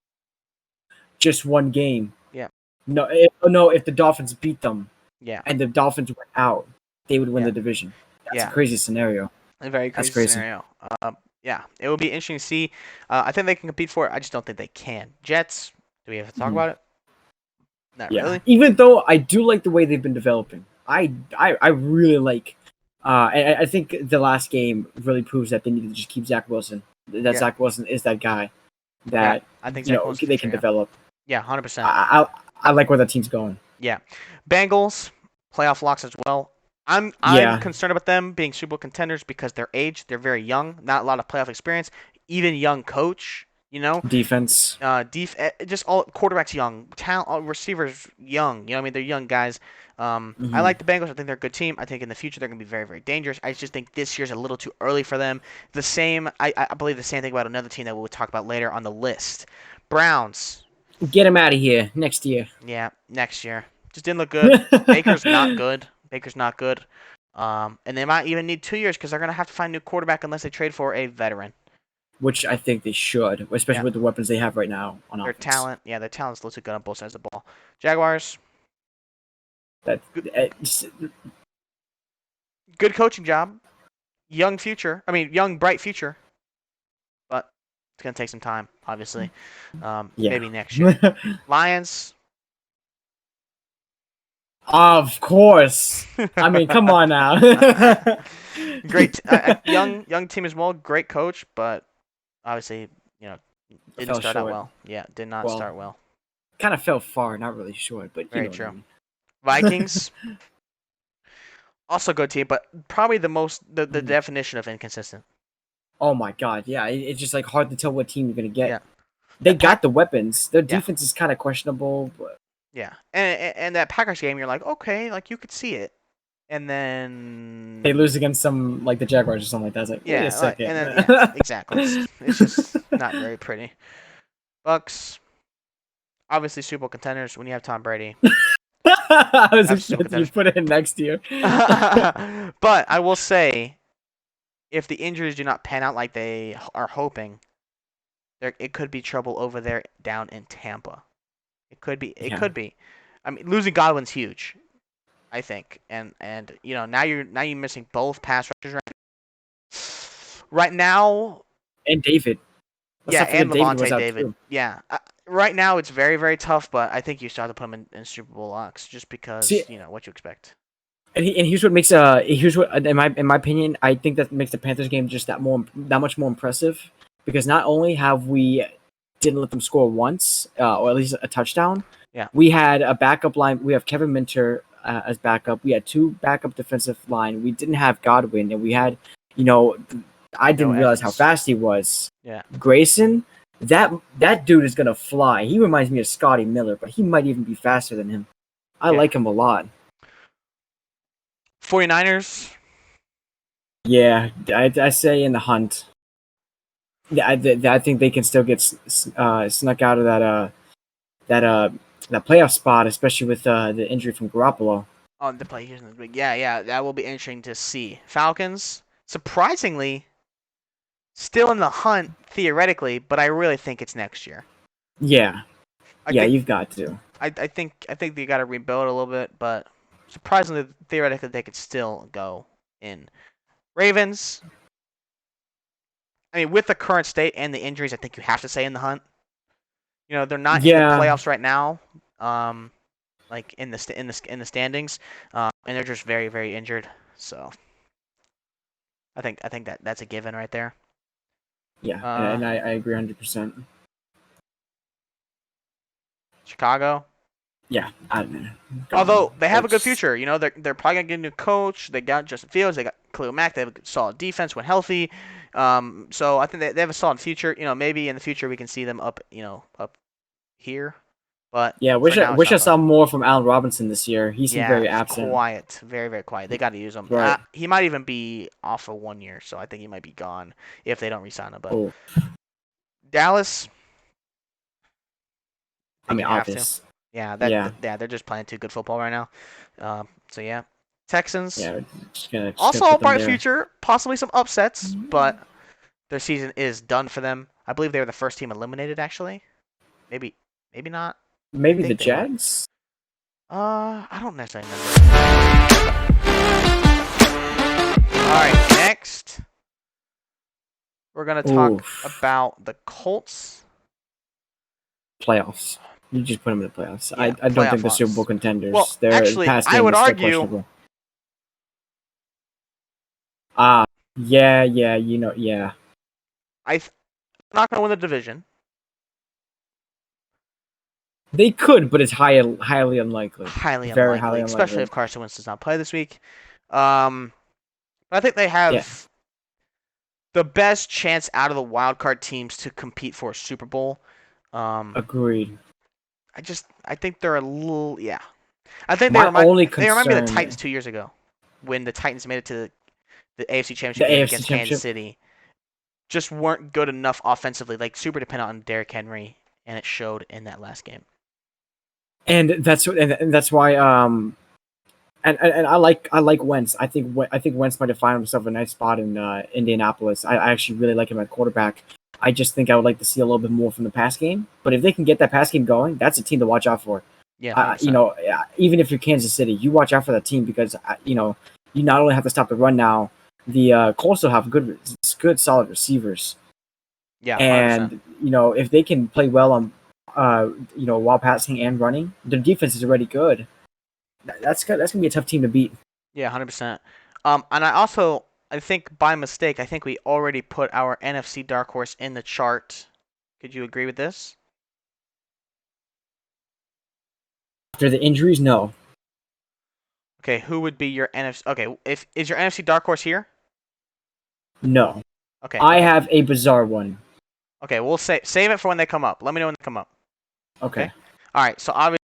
just one game. Yeah. No, if the Dolphins beat them, yeah, and the Dolphins went out, they would win the division. That's a crazy scenario. A very crazy scenario. Yeah, it would be interesting to see. I think they can compete for it. I just don't think they can. Jets. Do we have to talk about it? Not really. Even though I do like the way they've been developing, I really like. And I think the last game really proves that they need to just keep Zach Wilson. Zach Wilson is that guy that I think they can develop. Yeah, 100%. I like where the team's going. Yeah, Bengals playoff locks as well. I'm concerned about them being Super Bowl contenders because their age. They're very young, not a lot of playoff experience. Even young coach, Defense. Just all quarterbacks young, talent, receivers young. I mean, they're young guys. I like the Bengals. I think they're a good team. I think in the future they're going to be very, very dangerous. I just think this year's a little too early for them. I believe the same thing about another team that we'll talk about later on the list. Browns. Get him out of here next year. Yeah, next year. Just didn't look good. Baker's not good. And they might even need 2 years because they're going to have to find a new quarterback unless they trade for a veteran. Which I think they should, especially with the weapons they have right now on offense. Their talent's looks good on both sides of the ball. Jaguars. Good coaching job. Young, bright future. But it's going to take some time, obviously. Maybe next year. Lions. Of course. I mean, come on now. Great. Young team as well. Great coach, but obviously, didn't start out well. Yeah, did not start well. Kind of fell far, not really short, but very true. I mean. Vikings. Also good team, but probably the definition of inconsistent. Oh my god, yeah. It's just like hard to tell what team you're gonna get. Yeah. They got the weapons. Their defense is kind of questionable, but yeah. And that Packers game, you're like, okay, like you could see it. And then they lose against some like the Jaguars or something like that. It's like, wait a second. And then, exactly. It's just not very pretty. Bucks, obviously Super Bowl contenders when you have Tom Brady. I was expecting you to put it in next year. But I will say, if the injuries do not pan out like they are hoping, it could be trouble over there down in Tampa. It could be. It could be. I mean, losing Godwin's huge, I think, and now you're missing both pass rushers right now. And David. And Levante David. Yeah. Right now, it's very, very tough, but I think you still have to put them in Super Bowl locks just See, because, what you expect. and here's what makes here's what in my opinion, I think that makes the Panthers game just that much more impressive because not only have we didn't let them score once or at least a touchdown, Yeah. we had a backup line. We have Kevin Minter as backup. We had two backup defensive line. We didn't have Godwin, and we had you know I No didn't realize how Evans. fast he was. Yeah. Grayson, that dude is gonna fly. He reminds me of Scotty Miller, but he might even be faster than him. I Yeah. like him a lot. 49ers. Yeah, I say in the hunt. Yeah, I think they can still get snuck out of that that playoff spot, especially with the injury from Garoppolo. On the play using the big. Yeah, that will be interesting to see. Falcons, surprisingly, still in the hunt theoretically, but I really think it's next year. Yeah, I yeah, think you've got to. I think they got to rebuild a little bit, but surprisingly, theoretically, they could still go in. Ravens. I mean, with the current state and the injuries, I think you have to say in the hunt. They're not in the Yeah, playoffs right now, like in the standings, and they're just very, very injured. So I think that's a given right there. yeah, Uh, and I agree 100%. Chicago. Yeah, I don't know. Although Gone. they have a good It's future, they're probably gonna get a new coach. They got Justin Fields. They got Khalil Mack. They have a solid defense when healthy. So I think they have a solid future. Maybe in the future we can see them up here. But yeah. for now, it's Wish not I looking. saw more from Allen Robinson this year. He seemed Yeah, very just absent. quiet, very, very quiet. They got to use him. Right. He might even be off for 1 year, so I think he might be gone if they don't resign him. But Oh, Dallas, I I think mean, you have to. obvious. Yeah, Yeah, they're just playing too good football right now. So yeah, Texans yeah. Just gonna also a put them bright there. future, possibly some upsets, but their season is done for them. I believe they were the first team eliminated actually. Maybe, maybe not. I Maybe the think they were. Jags. I don't necessarily remember. All right, next. We're going to Ooh, talk about the Colts. playoffs. You just put them in the playoffs. Yeah, I don't think playoff they're Super Bowl odds. Well, contenders. Their actually, pass I game would is still argue. questionable. Ah, yeah, yeah, yeah. I'm not going to win the division. They could, but it's highly unlikely. Highly Very highly unlikely, especially unlikely. if Carson Wentz does not play this week. But I think they Yeah, have the best chance out of the wild card teams to compete for a Super Bowl. Um, agreed. I think they're a little, yeah. I think My only they remind me of the Titans concern, 2 years ago when the Titans made it to the AFC the Championship game AFC against Kansas Championship, City. Just weren't good enough offensively, like super dependent on Derrick Henry, and it showed in that last game. and that's why and I like Wentz. I think Wentz might have found himself a nice spot in Indianapolis. I actually really like him at quarterback. I just think I would like to see a little bit more from the pass game. But if they can get that pass game going, that's a team to watch out for. Yeah, 100%. Even if you're Kansas City, you watch out for that team because you not only have to stop the run now. The Colts still have good solid receivers, Yeah, 100%. and if they can play well on while passing and running, their defense is already good. That's gonna be a tough team to beat. Yeah, 100%. And I think by mistake, I think we already put our NFC dark horse in the chart. Could you agree with this? After the injuries, no. Okay, who would be your NFC? Okay, if is your NFC dark horse here? No. Okay, I have a bizarre one. okay, we'll save it for when they come up. Let me know when they come up. Okay. Okay. All right. So obviously,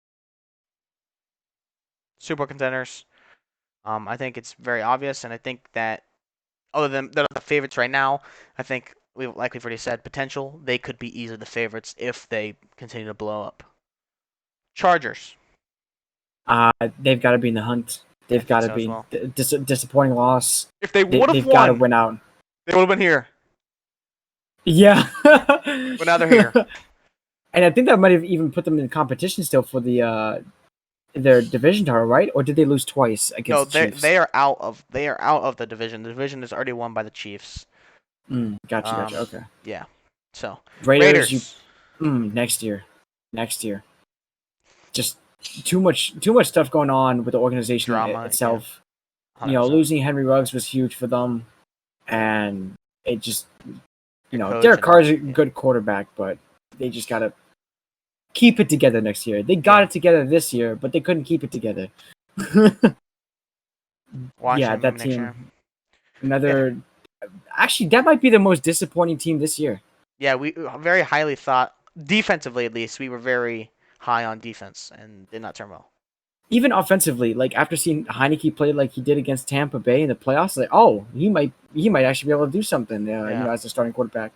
Super Bowl contenders. I think it's very obvious, and I think that other than they're not the favorites right now, I think like we've already said, potential they could be easily the favorites if they continue to blow up. Chargers. They've got to be in the hunt. Yeah, I They've think got to so as be well. disappointing loss. If they would have They've got to won, win out. they would have been here. Yeah. But now they're here. And I think that might have even put them in competition still for their division title, right? Or did they lose twice No, against the they Chiefs? they are out of the division. The division is already won by the Chiefs. Gotcha. Okay. Yeah. So Raiders, Raiders. next year. next year. Just too much stuff going on with the organization Drama itself. Yeah. 100%. Losing Henry Ruggs was huge for them, and it just Coach Derek and Carr's a yeah. good quarterback, but they just gotta keep it together next year. They got it together this year, but they couldn't keep it together. Washington that maybe team. next year. Another. Actually, that might be the most disappointing team this year. Yeah, we very highly thought defensively at least we were very high on defense and did not turn well. Even offensively, like after seeing Heineke play like he did against Tampa Bay in the playoffs, like he might actually be able to do something. As a starting quarterback,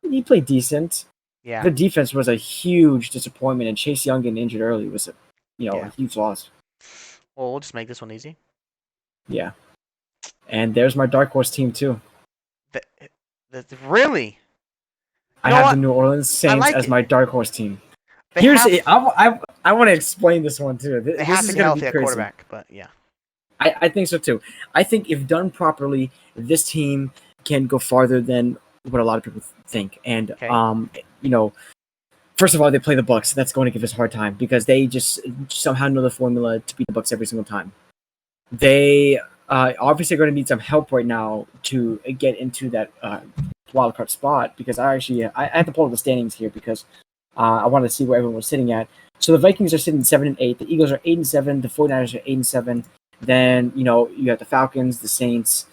he played decent. Yeah. The defense was a huge disappointment, and Chase Young getting injured early was a huge loss. Well, we'll just make this one easy. Yeah, and there's my dark horse team too. Really? I have the New Orleans Saints as my dark horse team. I want to explain this one too. They have to get healthy at quarterback, but yeah. I think so too. I think if done properly, this team can go farther than what a lot of people think. And first of all, they play the Bucs. That's going to give us a hard time because they just somehow know the formula to beat the Bucs every single time. They obviously are going to need some help right now to get into that wild card spot because I had to pull up the standings here because I wanted to see where everyone was sitting at. So the Vikings are sitting 7-8. The Eagles are 8-7. The 49ers are 8-7. Then you have the Falcons, the Saints.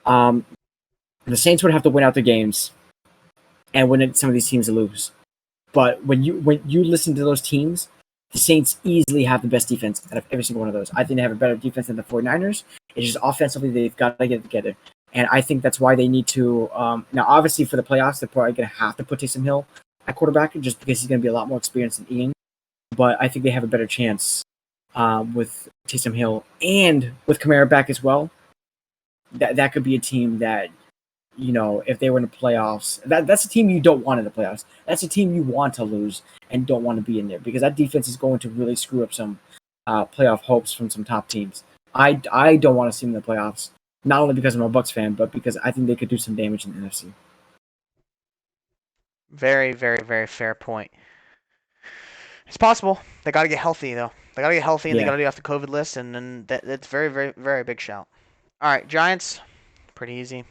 The Saints would have to win out their games and win some of these teams to lose. But when you listen to those teams, the Saints easily have the best defense out of every single one of those. I think they have a better defense than the 49ers. It's just offensively they've got to get it together. And I think that's why they need to now obviously for the playoffs they're probably going to have to put Taysom Hill at quarterback just because he's going to be a lot more experienced than Ian. But I think they have a better chance with Taysom Hill and with Kamara back as well. That could be a team that, if they were in the playoffs, that's a team you don't want in the playoffs. That's a team you want to lose and don't want to be in there because that defense is going to really screw up some playoff hopes from some top teams. I don't want to see them in the playoffs, not only because I'm a Bucs fan, but because I think they could do some damage in the NFC. Very, very, very fair point. It's possible. They got to get healthy, though. They got to get healthy, and they got to get off the COVID list, and then that's very, very, very big shout. All right, Giants, pretty easy.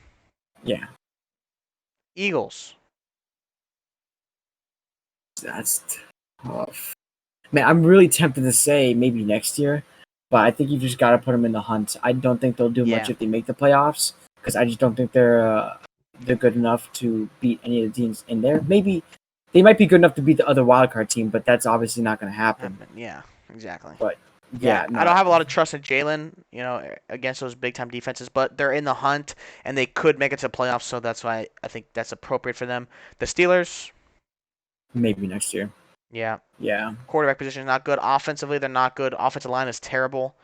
Yeah. Eagles. That's tough. Man, I'm really tempted to say maybe next year, but I think you just got to put them in the hunt. I don't think they'll do much if they make the playoffs because I just don't think they're good enough to beat any of the teams in there. Maybe they might be good enough to beat the other wildcard team, but that's obviously not going to happen. Yeah, exactly. But I don't have a lot of trust in Jalen, against those big time defenses, but they're in the hunt and they could make it to playoffs, so that's why I think that's appropriate for them. The Steelers, maybe next year. Yeah. Yeah. Quarterback position is not good. Offensively, they're not good. Offensive line is terrible.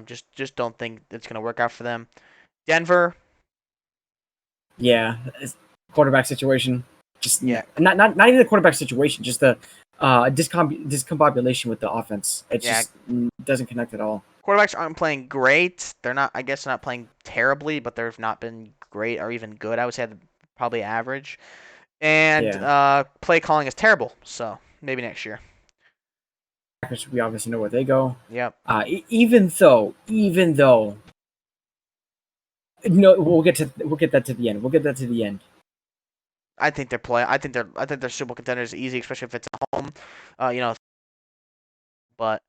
Just don't think it's going to work out for them. Denver. Yeah. Quarterback situation. Not even the quarterback situation, just the discombobulation with the offense. It just doesn't connect at all. Quarterbacks aren't playing great. They're not playing terribly, but they've not been great or even good. I would say probably average. And play calling is terrible, so maybe next year. We obviously know where they go. Yep. Even though, no, we'll get that to the end. We'll get that to the end. I think they're Super Bowl contenders easy, especially if it's at home. But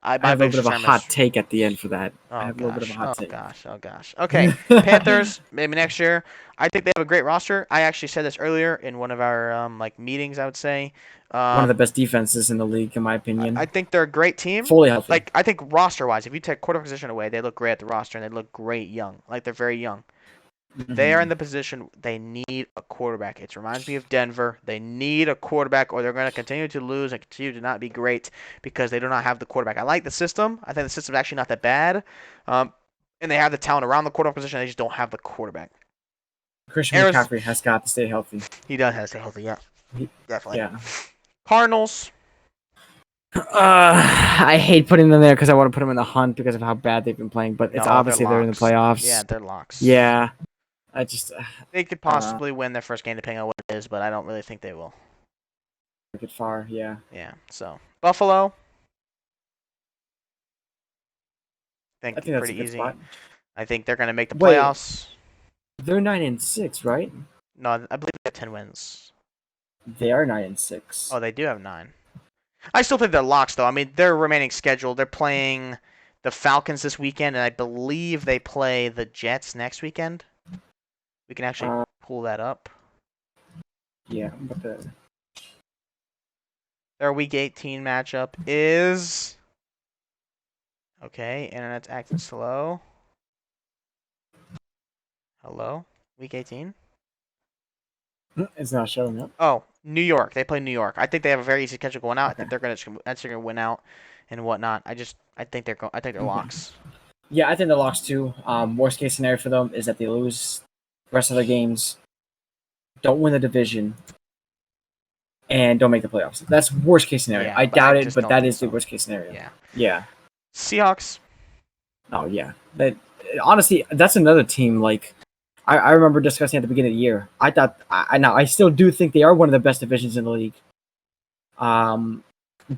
I have a little bit of a hot take at the end for that. I have a little bit of a hot take. Oh gosh. Okay, Panthers maybe next year. I think they have a great roster. I actually said this earlier in one of our meetings. I would say one of the best defenses in the league, in my opinion. I think they're a great team. Fully healthy. I think roster wise, if you take quarterback position away, they look great at the roster and they look great young. They're very young. Mm-hmm. They are in the position they need a quarterback. It reminds me of Denver. They need a quarterback or they're going to continue to lose and continue to not be great because they do not have the quarterback. I like the system. I think the system is actually not that bad. And they have the talent around the quarterback position. They just don't have the quarterback. Christian McCaffrey has got to stay healthy. He does have to stay healthy, yeah. Definitely. Yeah. Cardinals. I hate putting them there because I want to put them in the hunt because of how bad they've been playing, but it's obviously they're in the playoffs. Yeah, they're locks. Yeah. They could possibly win their first game depending on what it is, but I don't really think they will. get far. Yeah. Yeah. So Buffalo, I I think think that's a pretty good easy. spot. I think they're gonna make the Wait, playoffs. they're 9-6, right? No, I believe they have 10 wins. They are 9-6. Oh, they do have 9. I still think they're locks, though. I mean, their remaining schedule, they're playing the Falcons this weekend, and I believe they play the Jets next weekend. We can actually Uh, pull that up. yeah, but Their Week 18 matchup is... Okay, internet's acting slow. Hello? Week 18? it's not showing up. Oh, New York. They play New York. I think they have a very easy schedule going out. I Okay. think they're gonna win out and whatnot. I think they're locks. Yeah, I think the locks too. Worst case scenario for them is that they lose the rest of their games, don't win the division, and don't make the playoffs. That's worst case scenario. Yeah, I but I doubt it, just but don't that think is the so. worst case scenario. Yeah. Yeah. Seahawks. Oh yeah. That honestly, that's another team. Like I remember discussing at the beginning of the year. I thought I still do think they are one of the best divisions in the league.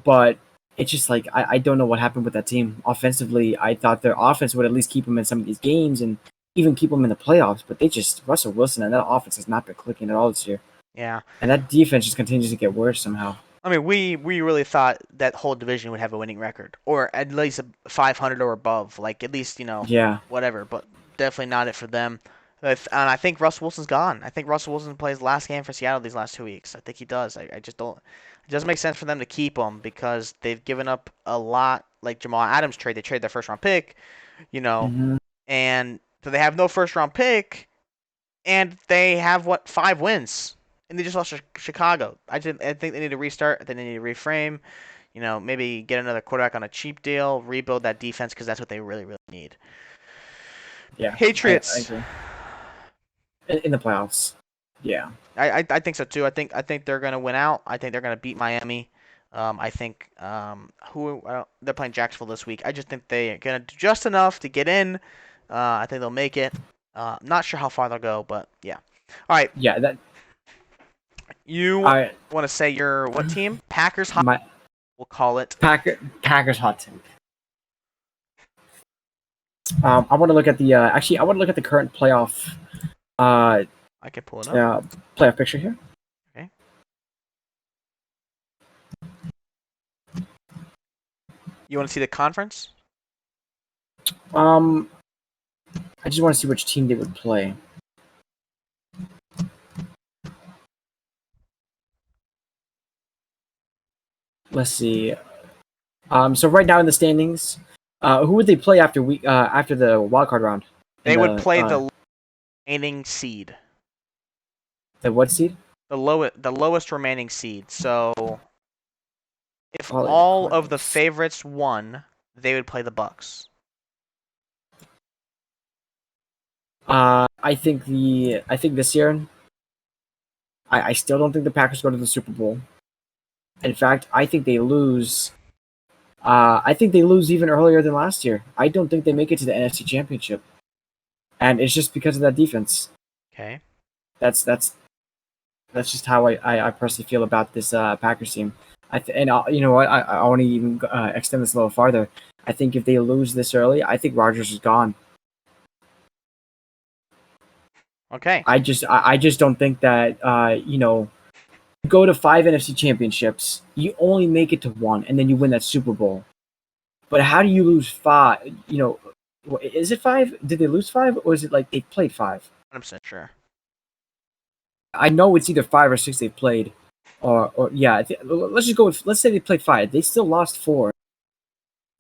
But it's just like I don't know what happened with that team offensively. I thought their offense would at least keep them in some of these games and even keep them in the playoffs. But they just Russell Wilson and that offense has not been clicking at all this year. Yeah. And that defense just continues to get worse somehow. I mean, we really thought that whole division would have a winning record, or at least a 500 or above. Like at least Yeah. whatever. But definitely not it for them. And I think Russell Wilson's gone. I think Russell Wilson plays last game for Seattle these last 2 weeks. I think he does. I just don't. It doesn't make sense for them to keep him because they've given up a lot. Like Jamal Adams trade, they trade their first round pick, Mm-hmm. and so they have no first round pick, and they have 5 wins, and they just lost to Chicago. I think they need to restart. I think they need to reframe. Maybe get another quarterback on a cheap deal, rebuild that defense because that's what they really, really need. Yeah. I Patriots. agree. In the playoffs. Yeah. I think so too. I think they're gonna win out. I think they're gonna beat Miami. I think they're playing Jacksonville this week. I just think they're gonna do just enough to get in. I think they'll make it. Not sure how far they'll go, but yeah. All right, Yeah. That you I want to say your what team? Packers hot. my We'll call it. Packers hot take. I want to look at the actually I want to look at the current playoff uh I can pull it up. playoff picture here. Okay. You want to see the conference? I just want to see which team they would play. Let's see. So right now in the standings, who would they play after after the wild card round? They would play the remaining seed. The what seed? The lowest remaining seed. So if Probably all the of the Cardinals. favorites won, they would play the Bucks. I think this year, I still don't think the Packers go to the Super Bowl. In fact, I think they lose. I think they lose even earlier than last year. I don't think they make it to the NFC Championship, and it's just because of that defense. Okay. That's just how I personally feel about this Packers team. You know what? I want to even extend this a little farther. I think if they lose this early, I think Rodgers is gone. Okay. I just don't think that go to 5 NFC championships, you only make it to 1, and then you win that Super Bowl. But how do you lose 5? Is it 5? Did they lose 5, or is it like they played 5? 100% sure. I know it's either 5 or 6 they played, or yeah. Let's just go with, let's say they played 5. They still lost 4.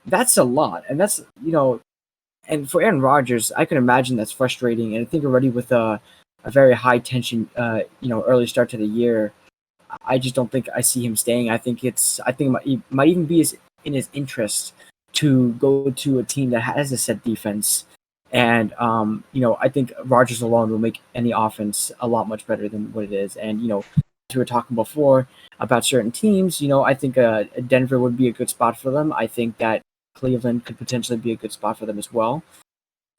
That's a lot, and that's and for Aaron Rodgers, I can imagine that's frustrating. And I think already with a very high tension, early start to the year, I just don't think I see him staying. I think it might even be in his interest to go to a team that has a set defense. And I think Rodgers alone will make any offense a lot much better than what it is. And as we were talking before about certain teams, I think Denver would be a good spot for them. I think that Cleveland could potentially be a good spot for them as well.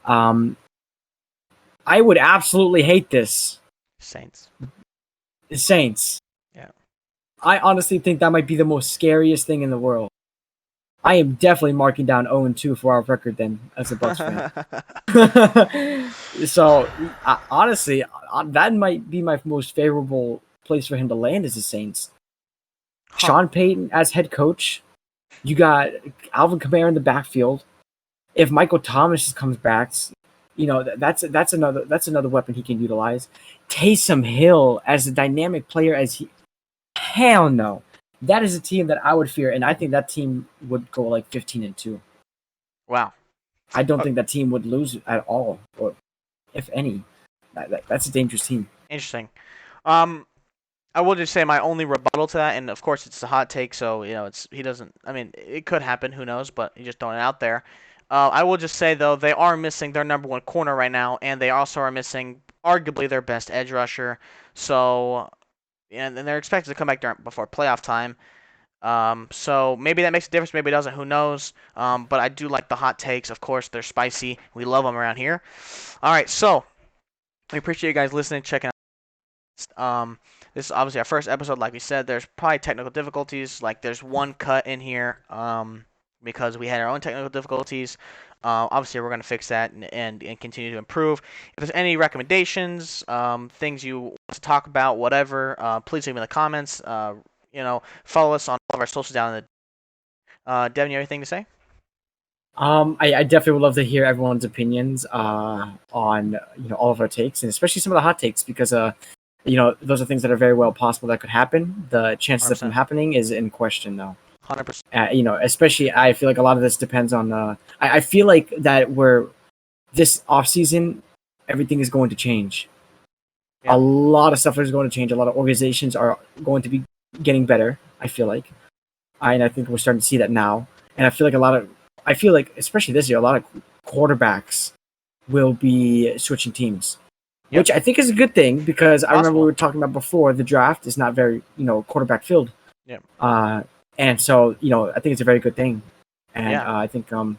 I would absolutely hate this. Saints. The Saints. Yeah. I honestly think that might be the most scariest thing in the world. I am definitely marking down 0-2 for our record then as a Bucks fan. So honestly, that might be my most favorable place for him to land as the Saints. Huh. Sean Payton as head coach. You got Alvin Kamara in the backfield. If Michael Thomas comes back, that's another weapon he can utilize. Taysom Hill as a dynamic player as he. Hell no. That is a team that I would fear, and I think that team would go like 15-2. Wow. I don't think that team would lose at all, or if any. That's a dangerous team. Interesting. I will just say my only rebuttal to that, and of course it's a hot take, so he doesn't. I mean, it could happen. Who knows? But he's just throwing it out there. I will just say though, they are missing their number one corner right now, and they also are missing arguably their best edge rusher. So, and they're expected to come back before playoff time. So maybe that makes a difference. Maybe it doesn't. Who knows? But I do like the hot takes. Of course, they're spicy. We love them around here. All right, so we appreciate you guys listening, checking out. This is obviously our first episode. Like we said, there's probably technical difficulties. Like there's one cut in here because we had our own technical difficulties. Obviously, we're going to fix that and continue to improve. If there's any recommendations, things you want to talk about, whatever, please leave me in the comments. Follow us on all of our socials down in the. Devin, you have anything to say? I definitely would love to hear everyone's opinions on all of our takes, and especially some of the hot takes, because those are things that are very well possible that could happen. The chances 100%. of them happening is in question, though. 100%. Especially I feel like a lot of this depends on. I feel like that this off season, everything is going to change. Yeah. A lot of stuff is going to change. A lot of organizations are going to be getting better. I feel like, and I think we're starting to see that now. And I feel like especially this year, a lot of quarterbacks will be switching teams, which I think is a good thing, because I remember we were talking about before, the draft is not very quarterback filled. Yeah. And so I think it's a very good thing, and I think I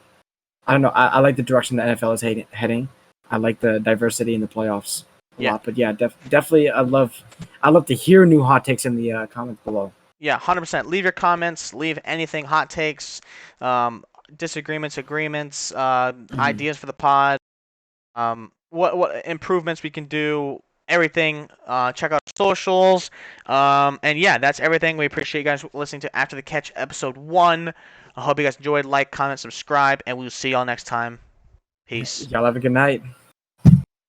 don't know, I like the direction the NFL is heading. I like the diversity in the playoffs a lot. But definitely I love to hear new hot takes in the comments below. Yeah, 100%. Leave your comments. Leave anything, hot takes, disagreements, agreements, ideas for the pod, what improvements we can do, everything. Check out our socials. And yeah, that's everything. We appreciate you guys listening to After the Catch episode 1. I hope you guys enjoyed. Like, comment, subscribe, and we'll see y'all next time. Peace. Y'all have a good night.